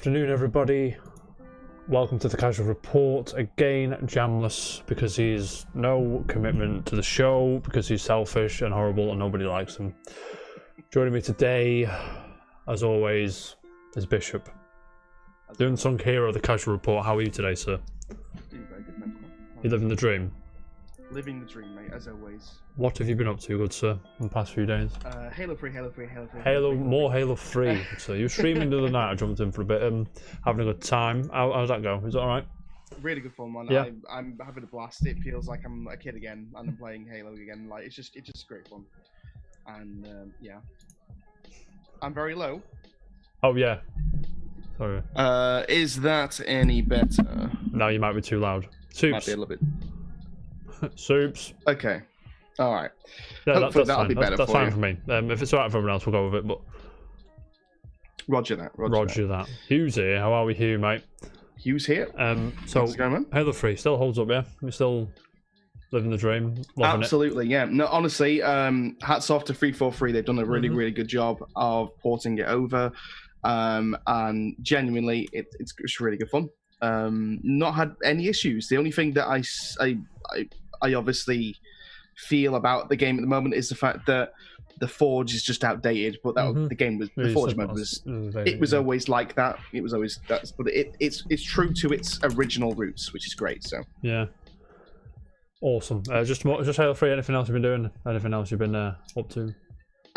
afternoon, everybody. Welcome to the Casual Report. Again, Jamless, because he's no commitment to the show, because he's selfish and horrible and nobody likes him. Joining me today, as always, is Bishop. The unsung hero of the Casual Report. How are you today, sir? Doing very good, mate. You living the dream? Living the dream, mate, as always. What have you been up to, good sir, in the past few days? Halo 3. More Halo 3. So you were streaming the other night. I jumped in for a bit, having a good time. How's that go? Is it alright? Really good fun, man. Yeah. I'm having a blast. It feels like I'm a kid again, and I'm playing Halo again. Like it's just great fun. And yeah, I'm very low. Oh yeah. Sorry. Is that any better? Now you might be too loud. Might Soups. be a little bit. Soups. Okay. All right. Yeah, Hopefully that'll fine. be better that's for fine you. for me. If it's alright for everyone else, we'll go with it. But Roger that. Roger that. Hugh's here. How are we, Hugh, mate? Hugh's here. So How's it going, man? Halo 3 still holds up, yeah? We're still living the dream. Loving Absolutely, yeah. No, honestly, hats off to 343. They've done a really good job of porting it over, and genuinely, it's really good fun. Not had any issues. The only thing that I obviously feel about the game at the moment is the fact that the Forge is just outdated. But the game was the Forge mode was always like that. It was always that, but it's true to its original roots, which is great. So yeah, awesome. Just Halo 3. Anything else you've been doing? Anything else you've been up to?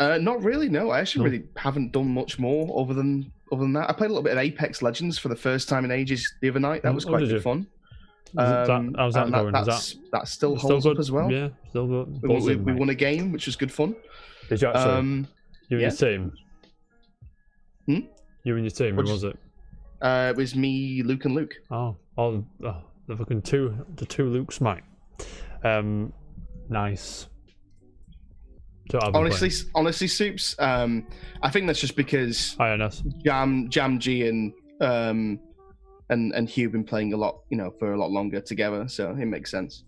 Not really. No, I actually really haven't done much more other than that. I played a little bit of Apex Legends for the first time in ages the other night. That was quite good fun. How's that going? That still holds up as well. Yeah, still good. We won a game, which was good fun. Did you actually? You and your team? You and your team, who was it? It was me, Luke, and Luke. The fucking two Lukes, mate. Nice. Honestly, Soups. I think that's just because Jam G and Hugh been playing a lot, for a lot longer together, so it makes sense.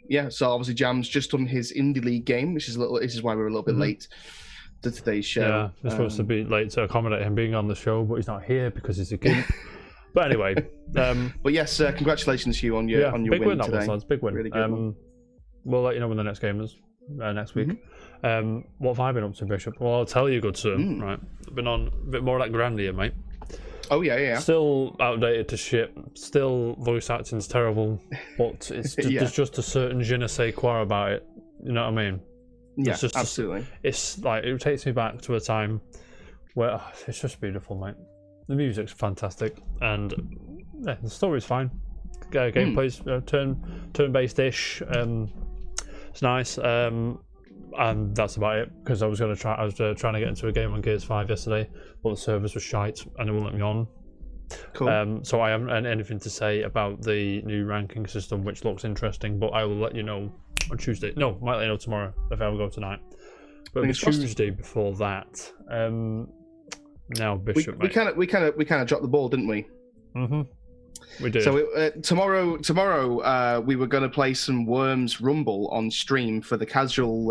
Yeah. So obviously Jam's just done his Indie League game, which is this is why we're a little bit late to today's show. Yeah, we're supposed to be late to accommodate him being on the show, but he's not here because he's a geek. But anyway, but yes, congratulations, Hugh, on your big win today. That was, big win. Really good one. We'll let you know when the next game is next week. What have I been up to, Bishop? Well, I'll tell you, good sir. Right, I've been on a bit more like Grandia, mate. Oh yeah. Still outdated to shit. Still voice acting's terrible, but it's just, there's just a certain je ne sais quoi about it. You know what I mean? Yeah, absolutely. It's like it takes me back to a time where it's just beautiful, mate. The music's fantastic, and the story's fine. Gameplay's turn-based-ish. It's nice, and that's about it. Because I was trying to get into a game on Gears 5 yesterday, but the servers were shite and it wouldn't let me on. Cool. So I haven't had anything to say about the new ranking system, which looks interesting. But I will let you know on Tuesday. No, might let you know tomorrow if I will go tonight. But it'll be Tuesday before that. Now Bishop, we kind of dropped the ball, didn't we? We did. So tomorrow we were going to play some Worms Rumble on stream for the casual.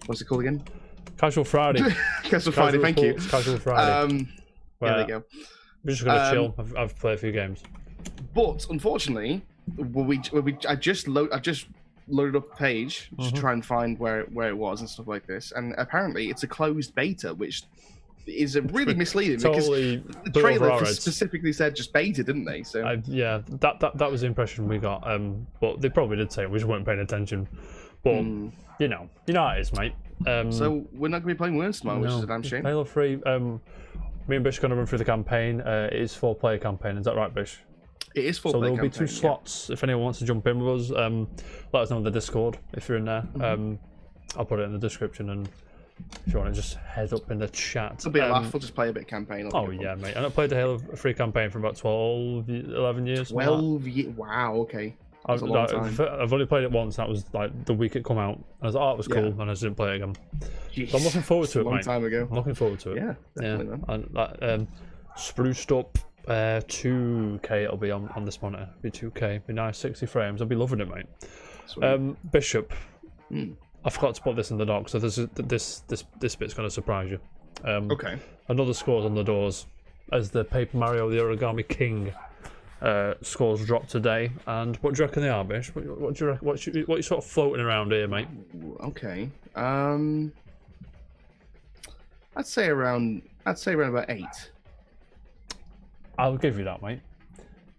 What's it called again? Casual Friday. Casual Friday. Thank you. Casual Friday. There you go. We're just gonna chill. I've played a few games. But unfortunately, I just loaded up a page to try and find where it was and stuff like this, and apparently it's a closed beta, which is really misleading because the trailer specifically said just beta, didn't they? So that was the impression we got. But they probably did say it, we just weren't paying attention. But you know how it is, mate. So we're not going to be playing Worms tomorrow, which is a damn shame. Halo 3. Me and Bish are going to run through the campaign. It is 4-player campaign. Is that right, Bish? It is 4-player campaign. So there'll be 2 slots. If anyone wants to jump in with us, let us know in the Discord if you're in there. I'll put it in the description, and if you want to just head up in the chat. It'll be a laugh. We'll just play a bit of campaign. Yeah, mate. And I played the Halo 3 campaign for about 11 years. 12 years? Wow, okay. That's a long time. I've only played it once. That was like the week it come out. And I was like, it was cool, and I just didn't play it again. Jeez, so I'm looking forward to it, mate. A long time ago. I'm looking forward to it. Yeah, definitely, man. And spruced up 2K it'll be on this monitor. It'll be 2K. It'll be nice, 60 frames. I'll be loving it, mate. Bishop. I forgot to put this in the doc, so this bit's going to surprise you. Okay. Another score's on the doors. as the Paper Mario the Origami King scores drop today. And what do you reckon they are, Bish? What do you reckon? What you sort of floating around here, mate? Okay. I'd say around about 8. I'll give you that, mate.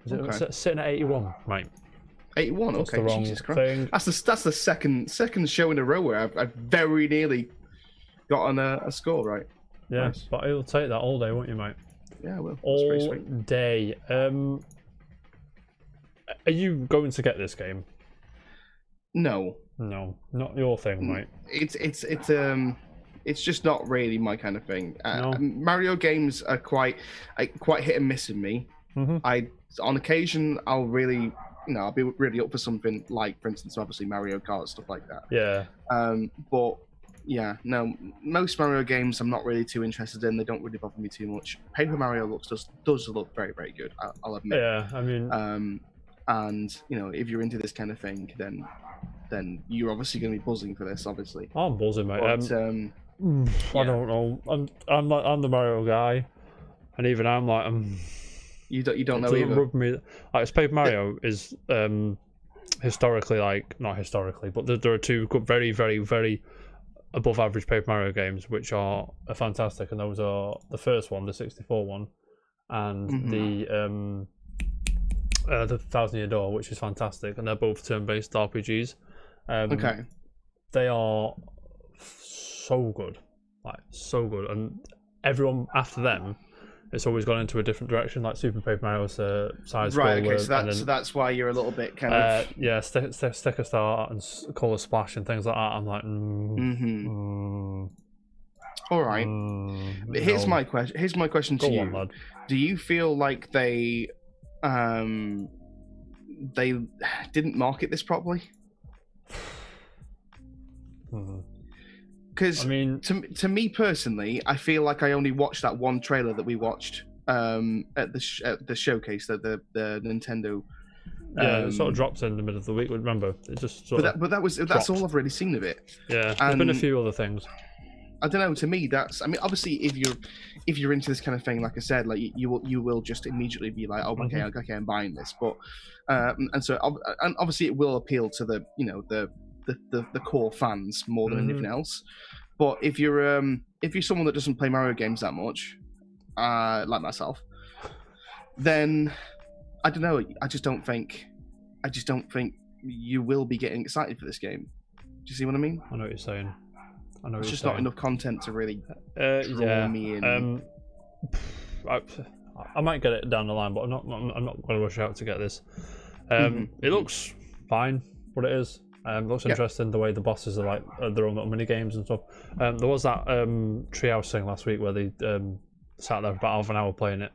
It's sitting at 81, mate. 81. That's okay, the wrong Jesus Christ. thing. That's the second show in a row where I've very nearly gotten a score right. Yeah, Nice. but you'll take that all day, won't you, mate? Yeah, I will. That's pretty All sweet. day. Are you going to get this game? No, No, not your thing, mate. it's just not really my kind of thing. No. Mario games are quite hit and miss in me. Mm-hmm. On occasion I'll really, I'll be really up for something like, for instance, obviously Mario Kart, stuff like that. Yeah. But yeah, no, most Mario games I'm not really too interested in. They don't really bother me too much. Paper Mario does look very, very good, I'll admit. Yeah, I mean, and if you're into this kind of thing, then you're obviously going to be buzzing for this, obviously. I'm buzzing, mate. But, I don't know. I'm the Mario guy, and even I'm like, you don't know doesn't either. rub me. Like, Paper Mario is historically, like, not historically, but there are two good, very, very, very above average Paper Mario games which are fantastic, and those are the first one, the 64 one, and the 1000-Year Door, which is fantastic, and they're both turn-based RPGs. Okay. They are so good, like so good, and everyone after them, it's always gone into a different direction. Like Super Paper Mario's side scroller. Right. Okay. So that's why you're a little bit kind of. Yeah, sticker start and color splash and things like that. I'm like, All right. Here's my question to Go you. on, lad. Do you feel like they didn't market this properly? Because I mean, to me personally, I feel like I only watched that one trailer that we watched at the showcase, that the Nintendo. Yeah, it sort of dropped in the middle of the week. Remember, it just sort of. But that's all I've really seen of it. Yeah, there's been a few other things. I don't know. To me, I mean, obviously, if you're into this kind of thing, like I said, like you will just immediately be like, oh, okay, I'm buying this. But and obviously it will appeal to the the core fans more than anything else. But if you're someone that doesn't play Mario games that much, like myself, then I don't know. I just don't think you will be getting excited for this game. Do you see what I mean? I know what you're saying. It's just not enough content to really draw me in. I might get it down the line, but I'm not going to rush out to get this. It looks fine, what it is. It looks interesting the way the bosses are like their own little mini games and stuff. There was that treehouse thing last week where they sat there for about half an hour playing it.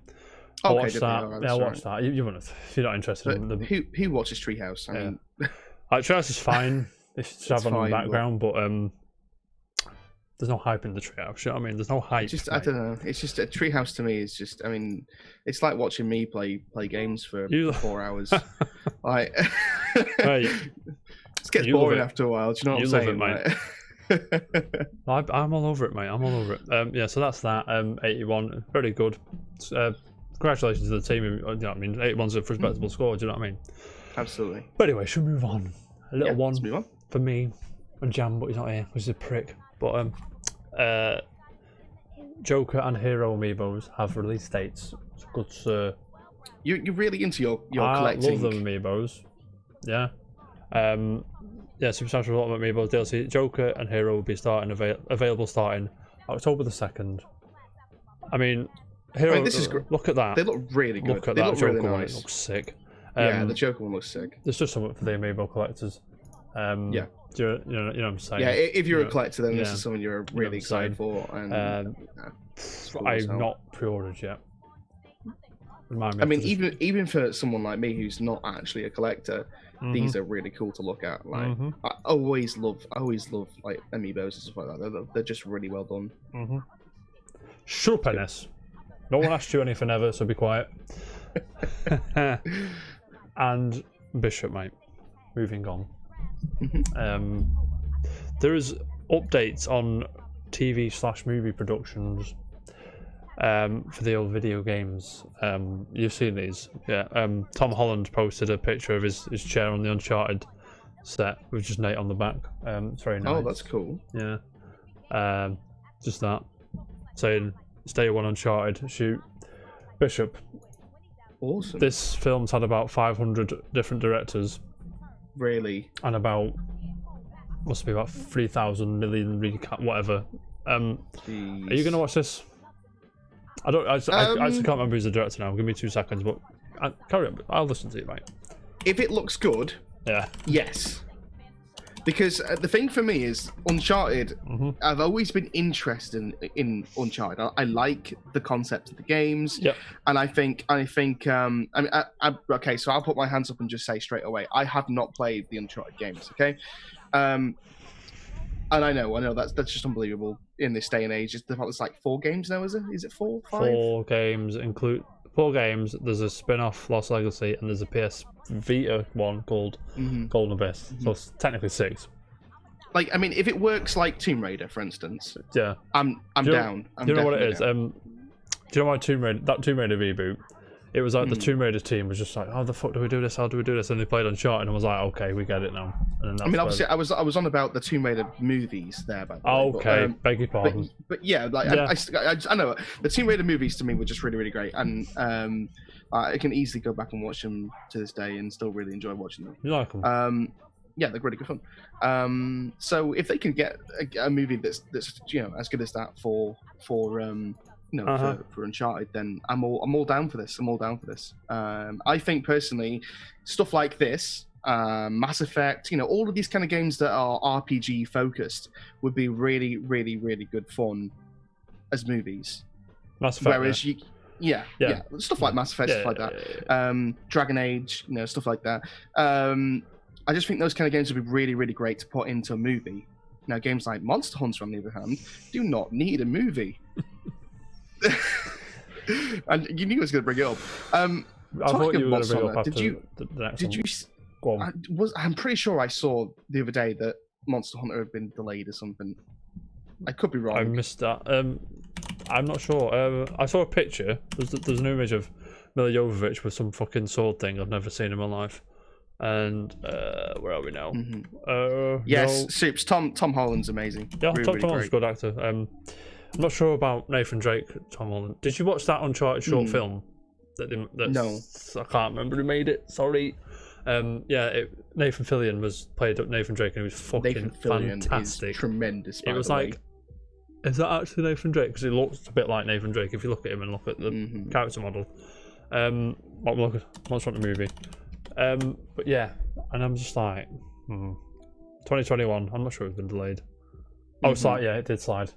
I watched that. I watched that. You wouldn't, if you're not interested in the. Who watches Treehouse? I mean, like, Treehouse is fine if you just have it on the background, but there's no hype in the Treehouse. You know what I mean? There's no hype. I don't know. It's just a Treehouse to me. Is just. I mean, it's like watching me play games for 4 hours. Like, it gets boring after a while. Do you know what I'm saying, mate? I'm all over it, mate. I'm all over it. Yeah, so that's that. 81, very good. Congratulations to the team. You know what I mean? 81's a respectable score. Do you know what I mean? Absolutely. But anyway, should we move on? A little one let's move on. for me and Jam, but he's not here, which is a prick. But Joker and Hero amiibos have release dates. It's good, sir. You're really into your collecting. I love them amiibos. Yeah. Yeah, Substantial Ultimate Amiibo DLC. Joker and Hero will be available starting October the 2nd. I mean, Hero. I mean, this is look at that. They look really good. Look at they that look Joker really one. nice. It looks sick. Yeah, the Joker one looks sick. There's just something for the amiibo collectors. Yeah. You know what I'm saying? Yeah, if you're a collector, then this is something you're really excited for. And I've not pre-ordered yet. I mean, even for someone like me who's not actually a collector, these are really cool to look at. Like, I always love like amiibos and stuff like that. They're just really well done. Shut up, Ennis. No one asked you anything ever, so be quiet. And Bishop, mate. Moving on. There is updates on TV/movie productions. for the old video games. You've seen these, yeah. Tom Holland posted a picture of his chair on the Uncharted set with just Nate on the back. It's very nice. Oh, that's cool. Yeah. Just that. Saying, stay one Uncharted, shoot. Bishop. Awesome. This film's had about 500 different directors. Really? And must be about 3,000 million whatever. Are you gonna watch this? I actually can't remember who's the director now. Give me 2 seconds, but carry on. I'll listen to you, mate. If it looks good, yeah, yes. Because the thing for me is Uncharted. I've always been interested in Uncharted. I like the concept of the games, yep. And I think. Okay, so I'll put my hands up and just say straight away, I have not played the Uncharted games. Okay, and I know that's just unbelievable in this day and age. It's like 4 games now, is it? Is it 4, 5? 4 games include 4 games. There's a spin-off, Lost Legacy, and there's a PS Vita one called Golden Abyss. So it's technically 6. Like, I mean, if it works like Tomb Raider, for instance, yeah, I'm down. Do you know what it is? Do you know why Tomb Raider reboot? It was like the Tomb Raider team was just like, how the fuck do we do this? How do we do this? And they played Uncharted and was like, okay, we get it now. And then obviously, I was on about the Tomb Raider movies there, by the way. Okay, beg your pardon. But yeah, like yeah. I know the Tomb Raider movies to me were just really, really great, and I can easily go back and watch them to this day and still really enjoy watching them. You like them? Yeah, they're really good fun. So if they can get a movie that's as good as that for Uncharted, then I'm all down for this. I think personally, stuff like this, Mass Effect, all of these kind of games that are RPG focused would be really, really, really good fun as movies. Mass Effect. Whereas yeah, stuff like Mass Effect, stuff like that. Dragon Age, stuff like that. I just think those kind of games would be really, really great to put into a movie. Now, games like Monster Hunter, on the other hand, do not need a movie. And you knew I was going to bring it up. I thought you were going to bring it up did you? Go on. I'm pretty sure I saw the other day that Monster Hunter had been delayed or something. I could be wrong. I missed that. I'm not sure. I saw a picture. There's an image of Mila Jovovich with some fucking sword thing I've never seen in my life. And where are we now? Yes, Soups. Tom Holland's amazing. Yeah, really, Tom really Holland's a good actor. I'm not sure about Nathan Drake, Tom Holland. Did you watch that Uncharted short film? No. I can't remember who made it. Sorry. Nathan Fillion played Nathan Drake, and he was fucking fantastic. Is tremendous. It was like, is that actually Nathan Drake? Because he looks a bit like Nathan Drake if you look at him and look at the character model. Look at Monster Hunter movie. But yeah, and I'm just like, 2021. I'm not sure it's been delayed. Oh, slide. Yeah, it did slide.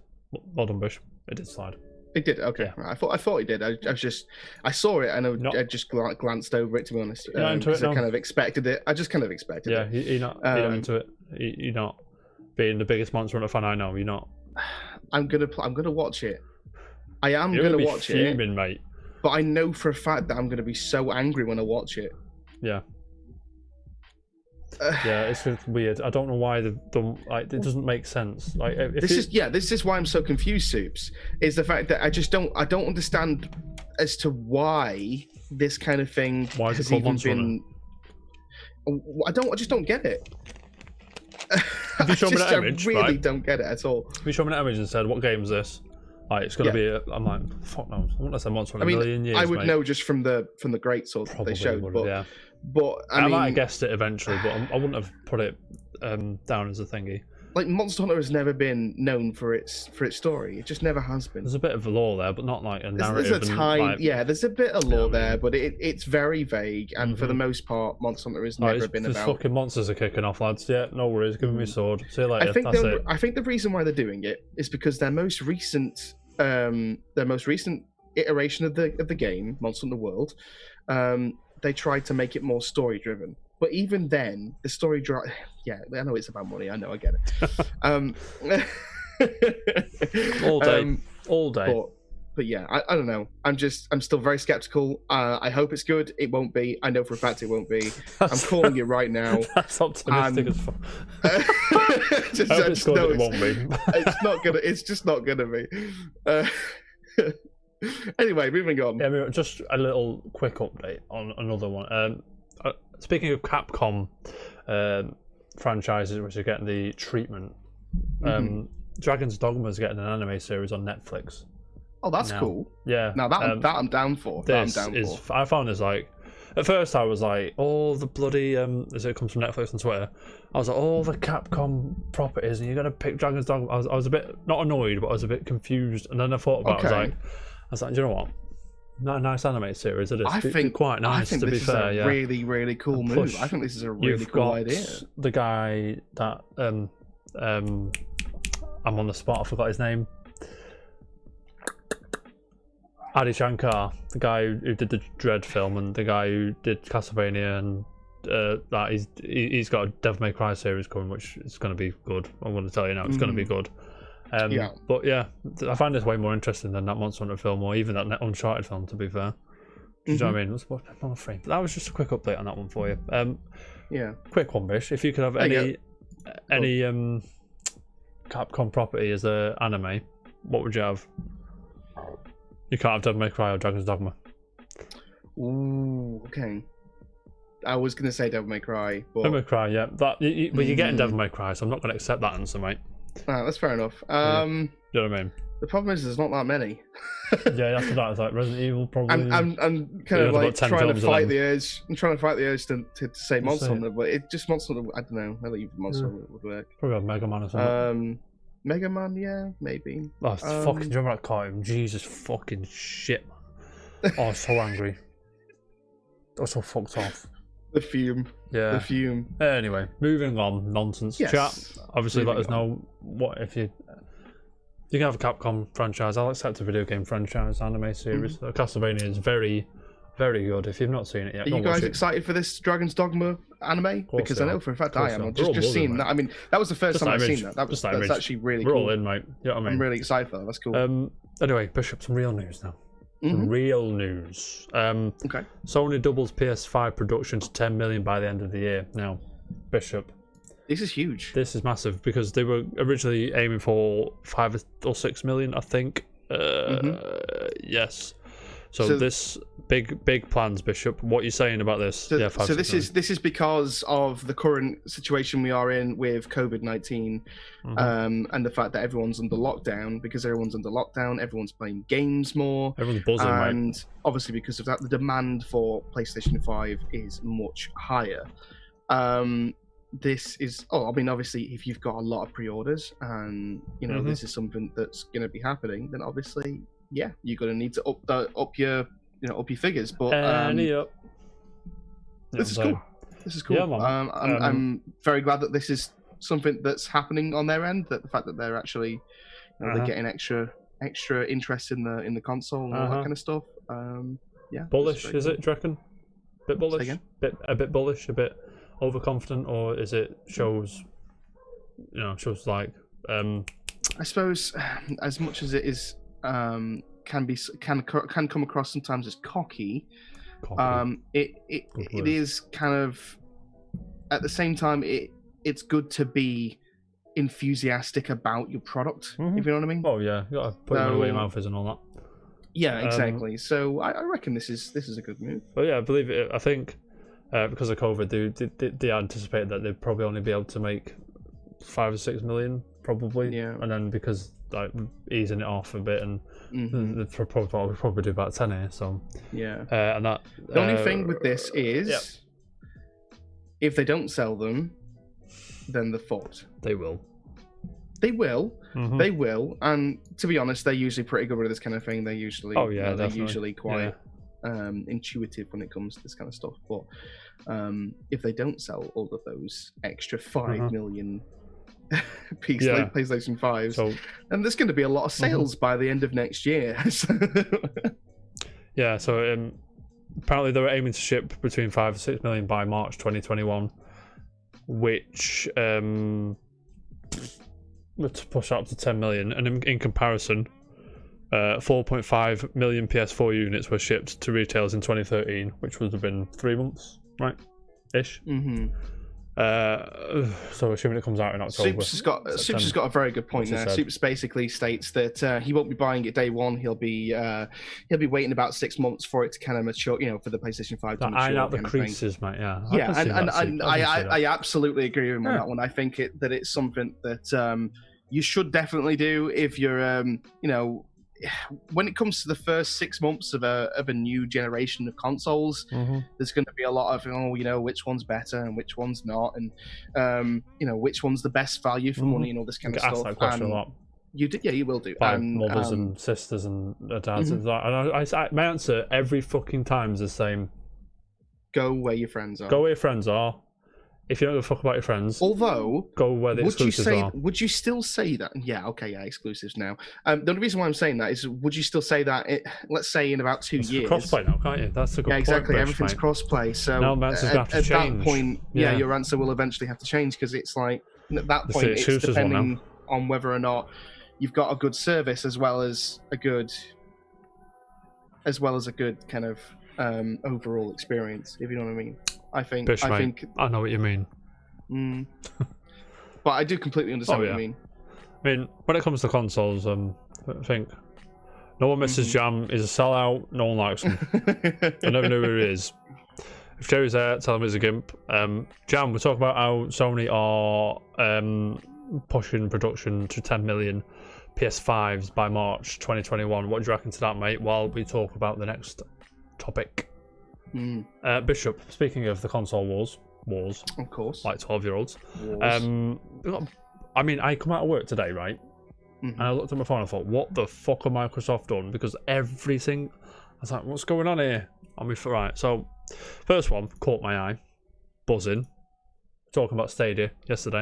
Well done, Bish. It did slide. It did. Okay, yeah. I thought it did. I saw it and I just glanced over it, to be honest. I kind of expected it. I just kind of expected it. Yeah, you're not into it. You're not being the biggest Monster Hunter fan I know. You're not. I'm gonna watch it. I am You're gonna watch fuming, it, mate. But I know for a fact that I'm gonna be so angry when I watch it. Yeah. Yeah, it's weird. I don't know why they've done. Like, it doesn't make sense. Like, this is why I'm so confused. Soups is the fact that I don't understand as to why this kind of thing has even been. I just don't get it. Have you shown me that image? I really don't get it at all. Have you shown me that image and said, "What game is this?" Like, it's gonna be. I'm like, fuck no. I want to say Monster Hunter. A million years. I would mate. know just from the great sword that they showed, but I might have guessed it eventually, but I wouldn't have put it down as a thingy. Like, Monster Hunter has never been known for its story. It just never has been. There's a bit of lore there, but not like a narrative. There's a bit of lore there, but it's very vague. And for the most part, Monster Hunter has never been about. The fucking monsters are kicking off, lads. Yeah, no worries. Give me a sword. See you later. I think the reason why they're doing it is because their most recent iteration of the game, Monster Hunter World, they tried to make it more story driven. But even then, the story I know it's about money. I know, I get it. All day. But yeah, I don't know. I'm still very skeptical. I hope it's good. It won't be. I know for a fact it won't be. I'm calling it right now. That's optimistic as fuck. It won't be. It's not gonna. It's just not gonna be. Anyway, moving on. Yeah, just a little quick update on another one. Speaking of Capcom franchises which are getting the treatment, Dragon's Dogma is getting an anime series on Netflix. Oh, that's cool. Yeah. Now that I'm down for. I found this like, at first I was like, all the bloody as it comes from Netflix and Twitter, I was like, all the Capcom properties, and you're gonna pick Dragon's Dogma. I was a bit not annoyed, but I was a bit confused, and then I thought about it. I was like, do you know what? Not a nice anime series. It is. I think quite nice. To be fair, is a really, really cool move. I think this is a really cool idea. The guy that I'm on the spot. I forgot his name. Adi Shankar, the guy who did the Dread film, and the guy who did Castlevania, and that he's got a Devil May Cry series coming, which is going to be good. I'm going to tell you now, it's going to be good. But yeah, I find this way more interesting than that Monster Hunter film, or even that Uncharted film. To be fair, do you know what I mean? Let's watch another frame. That was just a quick update on that one for you. Quick one, Bish. If you could have any Capcom property as an anime, what would you have? You can't have Devil May Cry or Dragon's Dogma. Ooh, okay. I was going to say Devil May Cry, but... Devil May Cry, yeah. But you're getting Devil May Cry, so I'm not going to accept that answer, mate. That's fair enough. You know what I mean? The problem is there's not that many. Yeah, after that, it's like Resident Evil, probably. I'm kind of like trying to fight the urge. I'm trying to fight the urge to say Monster Hunter, but it just Monster Hunter, I don't know. I don't even Monster Hunter would work. Probably have Mega Man or something. Mega Man, yeah, maybe. Oh, it's fucking, do you remember that cartoon? Jesus fucking shit, man. Oh, I was so angry. I was so fucked off. The fume. Yeah. The fume. Anyway, moving on. Nonsense. Yes. Chat. Obviously, let us know what if you can have a Capcom franchise. I'll accept a video game franchise anime series. Castlevania is very, very good. If you've not seen it yet, are you guys excited for this Dragon's Dogma anime? Because I know for a fact I am. I've just seen that. I mean, that was the first time I've seen that. That's actually really cool. We're all in, mate. You know what I mean? I'm really excited for that. That's cool. Anyway, Bishop, some real news now. Some real news. Okay. Sony doubles PS5 production to 10 million by the end of the year. Now, Bishop. This is huge. This is massive because they were originally aiming for 5 or 6 million, I think. Yes. So this big plans, Bishop. What are you saying about this? So this is because of the current situation we are in with COVID-19, and the fact that everyone's under lockdown. Because everyone's under lockdown, everyone's playing games more. Everyone's buzzing, and obviously because of that, the demand for PlayStation 5 is much higher. This is obviously if you've got a lot of pre-orders and this is something that's going to be happening, then obviously you're going to need to up your figures. But this is cool. This is cool. Yeah, man. I'm very glad that this is something that's happening on their end. That the fact that they're actually they're getting extra interest in the console and all that kind of stuff. Bullish, is it? Do you reckon? Bit bullish. A bit bullish. A bit overconfident, or is it shows like I suppose as much as it is can come across sometimes as cocky. It is kind of at the same time it's good to be enthusiastic about your product, if you know what I mean. Oh yeah, you gotta put it where your mouth is and all that. Yeah, exactly. So I reckon this is a good move. But yeah, I believe it. I think because of COVID, they anticipated that they'd probably only be able to make 5 or 6 million, probably. Yeah. And then because like easing it off a bit, and they'll probably do about 10 here. So yeah. And that the only thing with this is, if they don't sell them, then they're fucked. They will. They will. They will. And to be honest, they're usually pretty good with this kind of thing. They're usually they're usually quite intuitive when it comes to this kind of stuff. But if they don't sell all of those extra 5 million PlayStation 5s, then there's going to be a lot of sales by the end of next year. Yeah, so apparently they were aiming to ship between 5 and 6 million by March 2021, which to push up to 10 million. And in comparison, 4.5 million PS4 units were shipped to retailers in 2013, which would have been 3 months, right? Ish. So assuming it comes out in October. Supes has got a very good point there. Supes basically states that he won't be buying it day one. He'll be waiting about 6 months for it to kind of mature, for the PlayStation 5 to mature. Iron out the creases, mate. Yeah. I absolutely agree with him on that one. I think that it's something that you should definitely do if you're when it comes to the first 6 months of a new generation of consoles, there's going to be a lot of which one's better and which one's not, and which one's the best value for money and all this kind of stuff. Ask that question a lot. You did, you will do. By mothers and sisters and dads. And my answer every fucking time is the same: go where your friends are. Go where your friends are. If you don't give a fuck about your friends, although go where the exclusives are. Would you still say that? Yeah, okay, yeah, exclusives now. The only reason why I'm saying that is, would you still say that? Let's say in about 2 years, crossplay now, can't you? That's a good point. Exactly. Everything's crossplay. So now my answer's going to have to change. That point, your answer will eventually have to change, because it's like at that point, it's depending on whether or not you've got a good service as well as a good kind of overall experience. If you know what I mean. I think I know what you mean. But I do completely understand what you mean. I mean, when it comes to consoles, I think no one misses Jam. He's a sellout. No one likes him. I never knew who he is. If Jerry's there, tell him he's a gimp. Jam, we're talking about how Sony are pushing production to 10 million PS5s by March 2021. What do you reckon to that, mate? While we talk about the next topic. Bishop, speaking of the console wars, of course, like 12-year-olds. I mean, I come out of work today, right? And I looked at my phone and I thought, what the fuck have Microsoft done? Because everything, I was like, what's going on here? Right, so first one caught my eye, buzzing. Talking about Stadia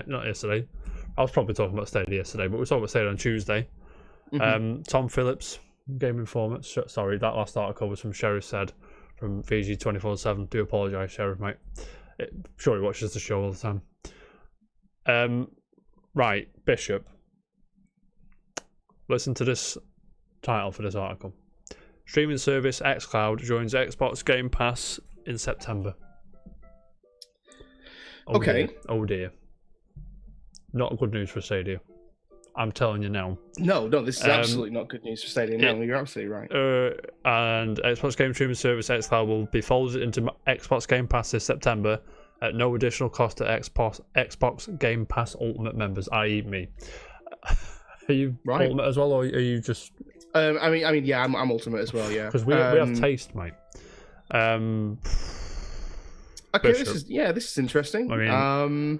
not yesterday. I was probably talking about Stadia yesterday, but we were talking about Stadia on Tuesday. Tom Phillips, Game Informer. Sorry, that last article was from Sheriff Said. From VG 24/7. Do apologise, Sheriff, mate. Sure, he watches the show all the time. Right, Bishop. Listen to this title for this article. Streaming service xCloud joins Xbox Game Pass in September. Okay. Oh dear. Not good news for Stadia. I'm telling you now. No, this is absolutely not good news for Stadia. No, you're absolutely right. And Xbox Game Streaming Service xCloud will be folded into Xbox Game Pass this September at no additional cost to Xbox Game Pass Ultimate members, i.e. me. Are you Ultimate as well, or are you just... I mean, yeah, I'm Ultimate as well, yeah. Because we have taste, mate. Okay, this is interesting. I mean...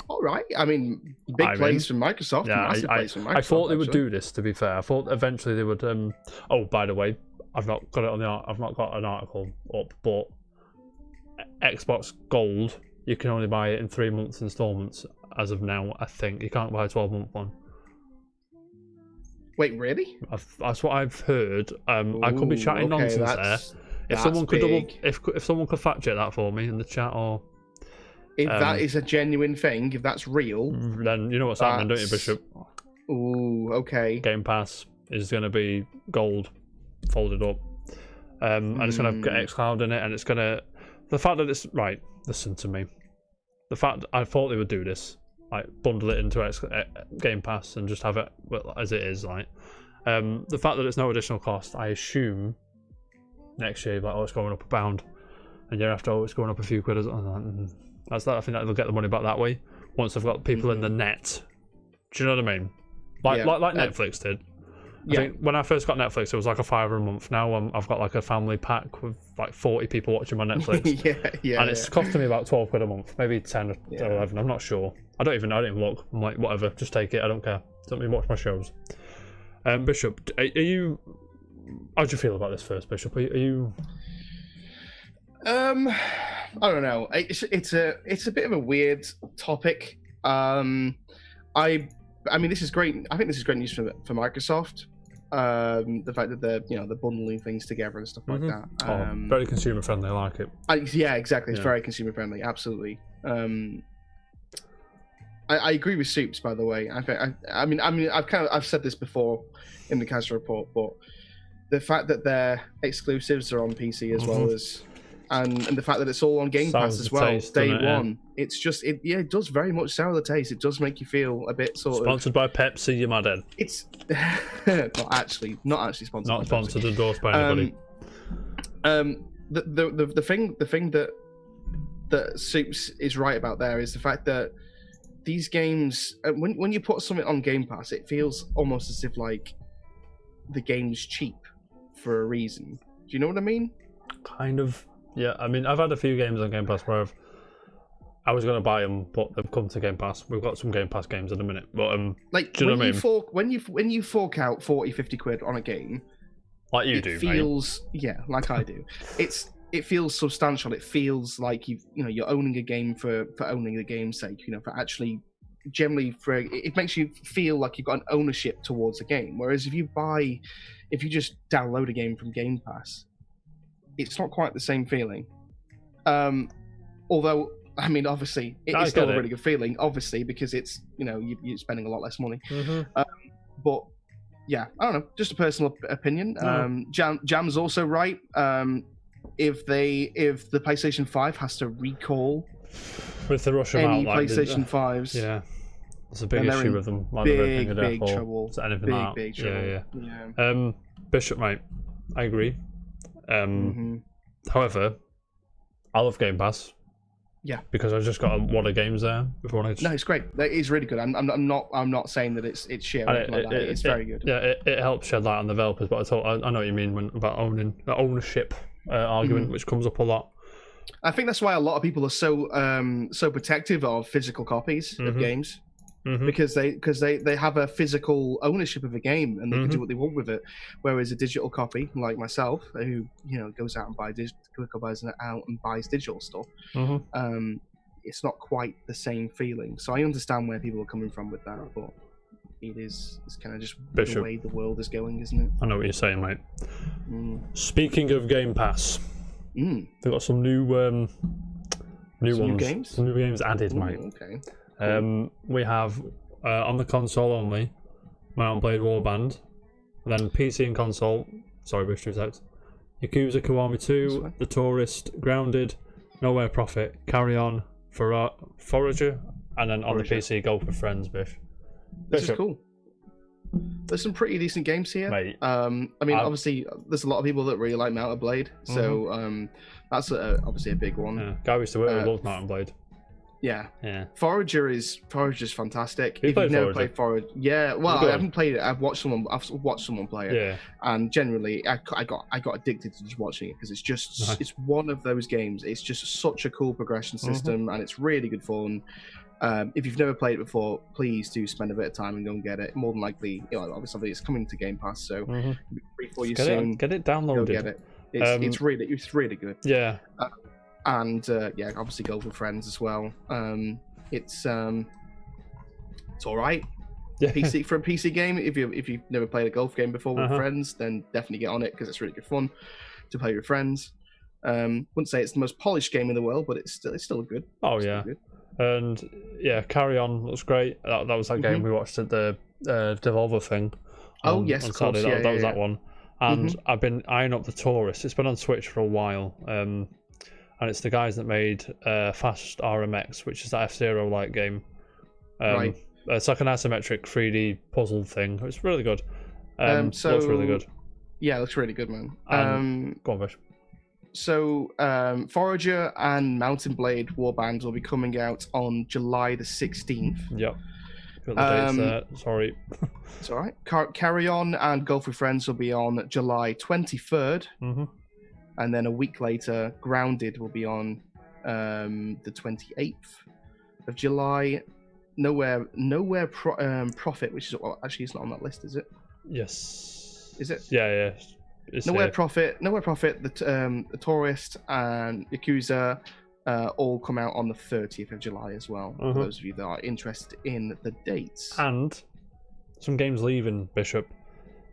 all right. I mean, big plays from Microsoft. Yeah, massive plays from Microsoft. I thought they would do this. To be fair, I thought eventually they would. Oh, by the way, I've not got it on I've not got an article up, but Xbox Gold, you can only buy it in 3 months installments as of now. I think you can't buy a 12-month one. Wait, really? That's what I've heard. I could be chatting nonsense there. If someone could if someone could fact check that for me in the chat, or if that is a genuine thing, if that's real, then you know what's happening, don't you, Bishop? Ooh, okay. Game Pass is going to be gold, folded up, and it's going to have xCloud in it, and it's going to. The fact that it's right. Listen to me. The fact I thought they would do this, like bundle it into Game Pass and just have it as it is, like. The fact that it's no additional cost, I assume next year, like, it's going up a pound, and year after, it's going up a few quid. That's that. I think that they'll get the money back that way once they've got people in the net. Do you know what I mean? Like Netflix did. I think when I first got Netflix, it was like a $5 a month. Now I've got like a family pack with like 40 people watching my Netflix. And it's costing me about 12 quid a month, maybe 10 or 11. I'm not sure. I don't even look. I'm like, whatever, just take it. I don't care. Don't even watch my shows. Bishop, are you? How do you feel about this first, Bishop? Are you? I don't know. It's a bit of a weird topic. I mean, this is great. I think this is great news for Microsoft. The fact that they're bundling things together and stuff like that. Very consumer friendly. I like it. Yeah, exactly. It's very consumer friendly. Absolutely. I agree with Soups, by the way. I mean, I've said this before in the casual report, but the fact that their exclusives are on PC as well as and the fact that it's all on Game Pass Sours as the well, taste, day doesn't it? one. It's just it does very much sour the taste. It does make you feel a bit sort of. Sponsored by Pepsi, you mad head. It's not actually sponsored. Not by sponsored, Pepsi. endorsed by anybody. The thing that Soups is right about there is the fact that these games, when you put something on Game Pass, it feels almost as if like the game's cheap for a reason. Do you know what I mean? Kind of. Yeah, I mean, I've had a few games on Game Pass where I was going to buy them, but they've come to Game Pass. We've got some Game Pass games in a minute, but like do you know what I mean? When you fork out 40-50 quid on a game, like you it do, feels like I do. It feels substantial. It feels like you're owning a game for owning the game's sake. For actually generally it makes you feel like you've got an ownership towards a game. Whereas if you just download a game from Game Pass, it's not quite the same feeling. Although, I mean, obviously, it's still a really good feeling, obviously, because it's, you're spending a lot less money. But, yeah, I don't know, just a personal opinion. Jam's also right. If the PlayStation 5 has to recall with the rush any amount, PlayStation 5s... Yeah, it's a big issue with them. Like big trouble. Big trouble. Yeah. Bishop, mate, I agree. However, I love Game Pass. Yeah, because I've just got a lot of games there. No, it's great. It's really good. I'm not saying that it's shit. It's very good. Yeah, it helps shed light on developers, but I know what you mean about ownership argument, which comes up a lot. I think that's why a lot of people are so protective of physical copies of games. Because they have a physical ownership of a game and they can do what they want with it, whereas a digital copy, like myself, who goes out and buys digital stuff, it's not quite the same feeling. So I understand where people are coming from with that, but it's kind of just the way the world is going, isn't it? I know what you're saying, mate. Speaking of Game Pass, they've got some new games added, mate. Okay. Cool. We have on the console only, Mount and Blade Warband, then PC and console. Sorry, Bish, out. Yakuza Kiwami 2, The Tourist, Grounded, Nowhere Profit, Carry On, Forager, and then on the PC, Golf with Friends, Bish. This is cool. There's some pretty decent games here. Mate, I mean, obviously, there's a lot of people that really like Mount and Blade, so that's obviously a big one. Yeah. Guy we used to work with loves Mount and Blade. Yeah. Forager is fantastic. If you've never played Forager, I haven't played it. I've watched someone play it. Yeah. And generally, I got addicted to just watching it because it's just it's one of those games. It's just such a cool progression system, and it's really good fun. If you've never played it before, please do spend a bit of time and go and get it. More than likely, obviously it's coming to Game Pass, so it'll be free for you soon. Get it downloaded. Go get it. It's really good. Yeah. And obviously Golf with Friends as well. It's all right. Yeah. PC for a PC game. If you've never played a golf game before with friends, then definitely get on it because it's really good fun to play with friends. Wouldn't say it's the most polished game in the world, but it's still good. Oh yeah. Good. And yeah, Carry On looks great. That was that game we watched at the Devolver thing. On Saturday. That was that one. And I've been eyeing up The Tourist. It's been on Switch for a while. And it's the guys that made Fast RMX, which is that F-Zero like game. Right. It's like an isometric 3D puzzle thing. It's really good. Looks really good. Yeah, it looks really good, man. Go on, Bish. So Forager and Mount and Blade Warband will be coming out on July the 16th. Yep. Got the dates there. Sorry. It's all right. Carry On and Golf with Friends will be on July 23rd. And then a week later, Grounded will be on the 28th of July. Nowhere Profit, which is actually it's not on that list, is it? Yes. Is it? Yeah. It's Nowhere Profit, the Tourist, and Yakuza all come out on the 30th of July as well. For those of you that are interested in the dates. And some games leaving, Bishop.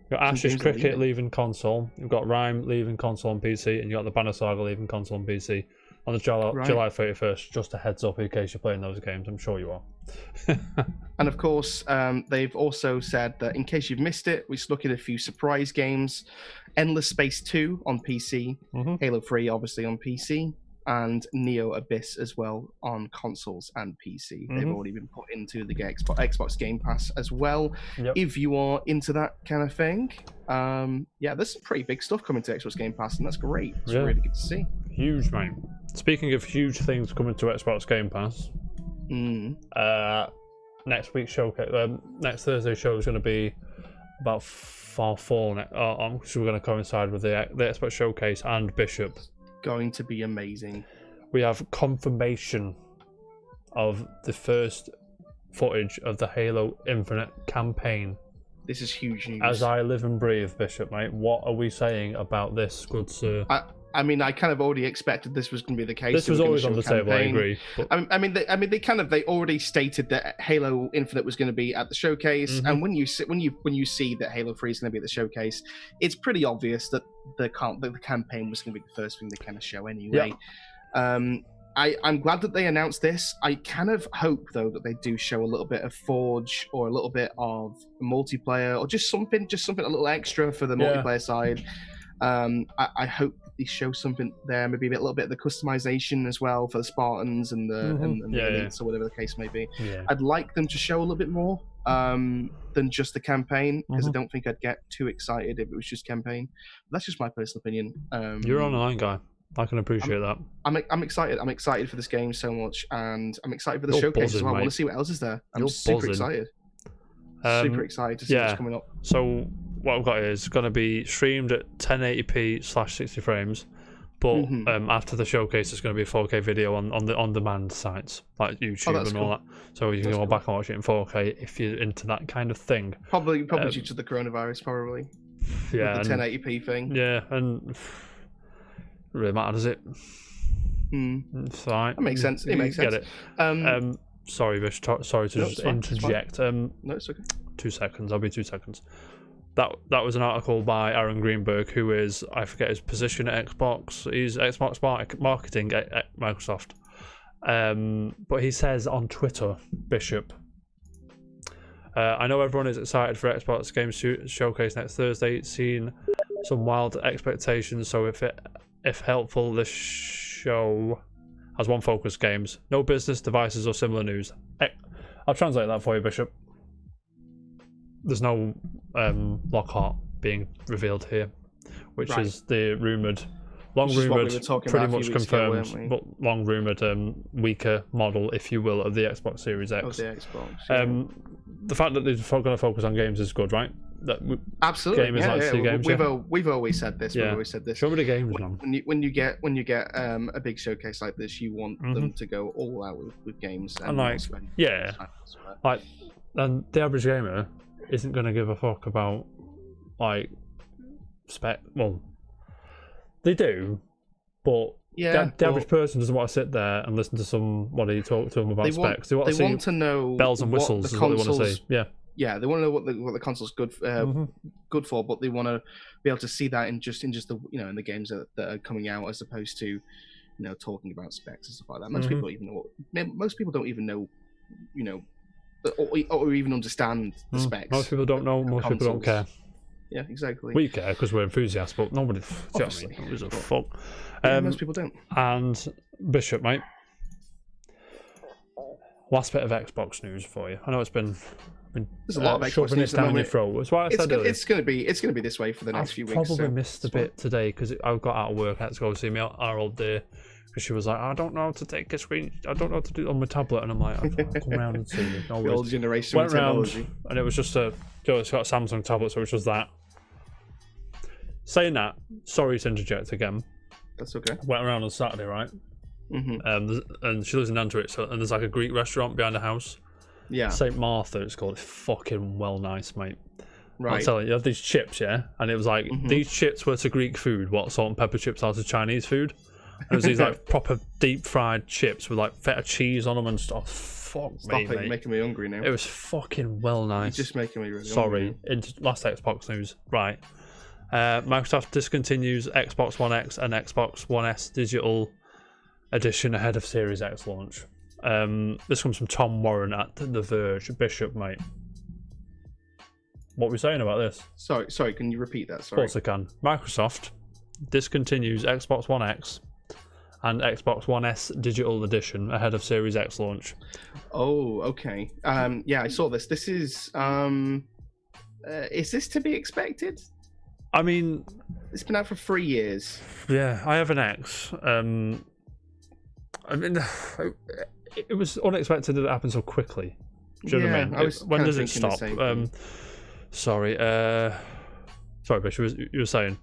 You've got Ashes Cricket leaving console. You've got Rhyme leaving console and PC, and you've got the Banner Saga leaving console and PC. on the July 31st. Just a heads up in case you're playing those games. I'm sure you are. And of course, they've also said that in case you've missed it, we snuck in a few surprise games. Endless Space 2 on PC, Halo 3 obviously on PC, and Neo Abyss as well on consoles and PC. They've already been put into the Xbox Game Pass as well. If you are into that kind of thing, there's some pretty big stuff coming to Xbox Game Pass, and that's great. It's really good to see. Huge, mate. Speaking of huge things coming to Xbox Game Pass, next week's showcase, next Thursday's show is going to be about Fall, so we're going to coincide with the Xbox Showcase and Bishop. Going to be amazing. We have confirmation of the first footage of the Halo Infinite campaign. This is huge news. As I live and breathe, Bishop, mate, what are we saying about this, good sir? I mean, I kind of already expected this was going to be the case. This was always on the table, I agree. But... they already stated that Halo Infinite was going to be at the showcase, and when you see that Halo 3 is going to be at the showcase, it's pretty obvious that the campaign was going to be the first thing they kind of show anyway. I'm glad that they announced this. I kind of hope though that they do show a little bit of Forge or a little bit of multiplayer or just something a little extra for the multiplayer side. I hope they show something there, maybe a little bit of the customization as well for the Spartans and the elites or whatever the case may be. I'd like them to show a little bit more than just the campaign, because I don't think I'd get too excited if it was just campaign. But that's just my personal opinion. You're on the line, guy. I can appreciate that. I'm excited. I'm excited for this game so much, and I'm excited for the showcase as well. I want to see what else is there. I'm super excited. Super excited to see what's coming up. So what I've got here is going to be streamed at 1080p/60 frames, but after the showcase, it's going to be a 4K video on the on-demand sites like YouTube and all that. So you can go back and watch it in 4K if you're into that kind of thing. Probably due to the coronavirus, probably. Yeah, the 1080p thing. Yeah, and it really matter, does it? It's fine. That makes sense. It makes sense. Get it. Sorry, Bish. Sorry to just interject. No, it's okay. 2 seconds. I'll be 2 seconds. That was an article by Aaron Greenberg, who is, I forget his position at Xbox. He's Xbox marketing at Microsoft. But he says on Twitter, Bishop, I know everyone is excited for Xbox Games Showcase next Thursday. It's seen some wild expectations, so if helpful, this show has one focus: games. No business, devices, or similar news. I'll translate that for you, Bishop. There's no Lockhart being revealed here, which is the long-rumoured, pretty much confirmed, but long-rumoured weaker model, if you will, of the Xbox Series X. Of the Xbox. The fact that they're going to focus on games is good, right? Absolutely. Games, we've always said this. We've always said this. Show me the games, man. When you get a big showcase like this, you want them to go all out with games. And and the average gamer isn't going to give a fuck about spec. Well, they do, but the average person doesn't want to sit there and listen to somebody talk to them about specs. They want to know bells and whistles is what they want to see. Yeah, they want to know what the console's good for, but they want to be able to see that in just the in the games that are coming out, as opposed to talking about specs and stuff like that. Most people don't even know. Most people don't even know, or even understand the specs. Most people don't know. Most people don't care. Yeah, exactly. We care because we're enthusiasts, but nobody. Obviously, it was a fuck. Most people don't. And Bishop, mate. Last bit of Xbox news for you. I know it's been there's a lot of Xbox news down your throat. That's why I said it's going to be this way for the next few weeks. Probably missed a bit today because I got out of work. I had to go see our old day because she was like, I don't know how to take a screen. I don't know how to do it on my tablet. And I'm like, I'll come around and see you. No the old generation went technology. Round, and it was just it's got a Samsung tablet, so it was just that. Saying that, sorry to interject again. That's okay. Went around on Saturday, right? And she lives in Antwerp, and there's like a Greek restaurant behind the house. Yeah. St. Martha, it's called. It's fucking well nice, mate. Right. I'm telling you, have these chips, yeah? And it was like, these chips were to Greek food, what salt and pepper chips are to Chinese food. And it was these like proper deep fried chips with like feta cheese on them and stuff. Fuck me, mate. You're making me hungry now. It was fucking well nice. You're just making me really hungry. Sorry. Last Xbox news. Right. Microsoft discontinues Xbox One X and Xbox One S digital edition ahead of Series X launch. This comes from Tom Warren at The Verge. Bishop, mate. What are we saying about this? Sorry, can you repeat that? Of Sorry. course I can. Microsoft discontinues Xbox One X and Xbox One S digital edition ahead of Series X launch. Oh, okay. Yeah, I saw this. This is this to be expected? I mean, it's been out for 3 years. Yeah, I have an X. I mean, it was unexpected that it happened so quickly. Do you know what I mean? When does it stop? Sorry, Bish, you were saying?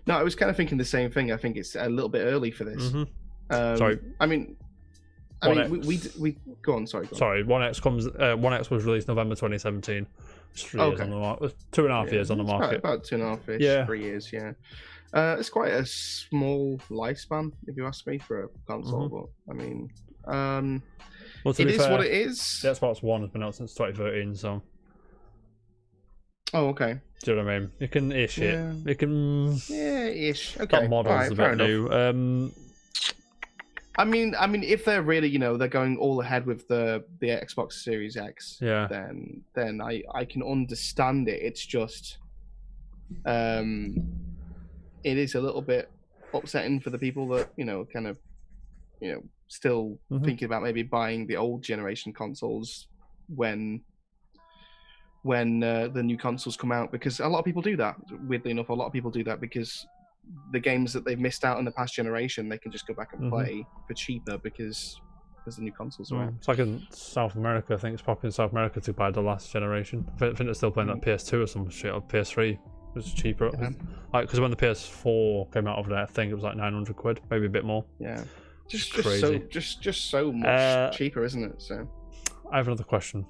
No, I was kind of thinking the same thing. I think it's a little bit early for this. Sorry. I mean, we go on. Sorry. Go on. Sorry, One X was released November 2017. It's 3 years on the market. 2.5 years on the market. About 2.5-ish, 3 years. Yeah. It's quite a small lifespan, if you ask me, for a console. But I mean, it is what it is. The Xbox One has been out since 2013, so. Oh, okay. Do you know what I mean? You can ish it. You can. Yeah, ish. Okay. That model's a bit new. I mean, if they're really, they're going all ahead with the Xbox Series X, then I can understand it. It's just, it is a little bit upsetting for the people that kind of, still thinking about maybe buying the old generation consoles when the new consoles come out, because a lot of people do that. Weirdly enough, a lot of people do that because the games that they've missed out in the past generation, they can just go back and play for cheaper because the new consoles are out. It's like in South America. I think it's popular in South America to buy the last generation. I think they're still playing that PS2 or some shit, or PS3. It's cheaper. Like, because when the PS4 came out over there, I think it was like 900 quid, maybe a bit more. Yeah, just so much cheaper, isn't it? So I have another question.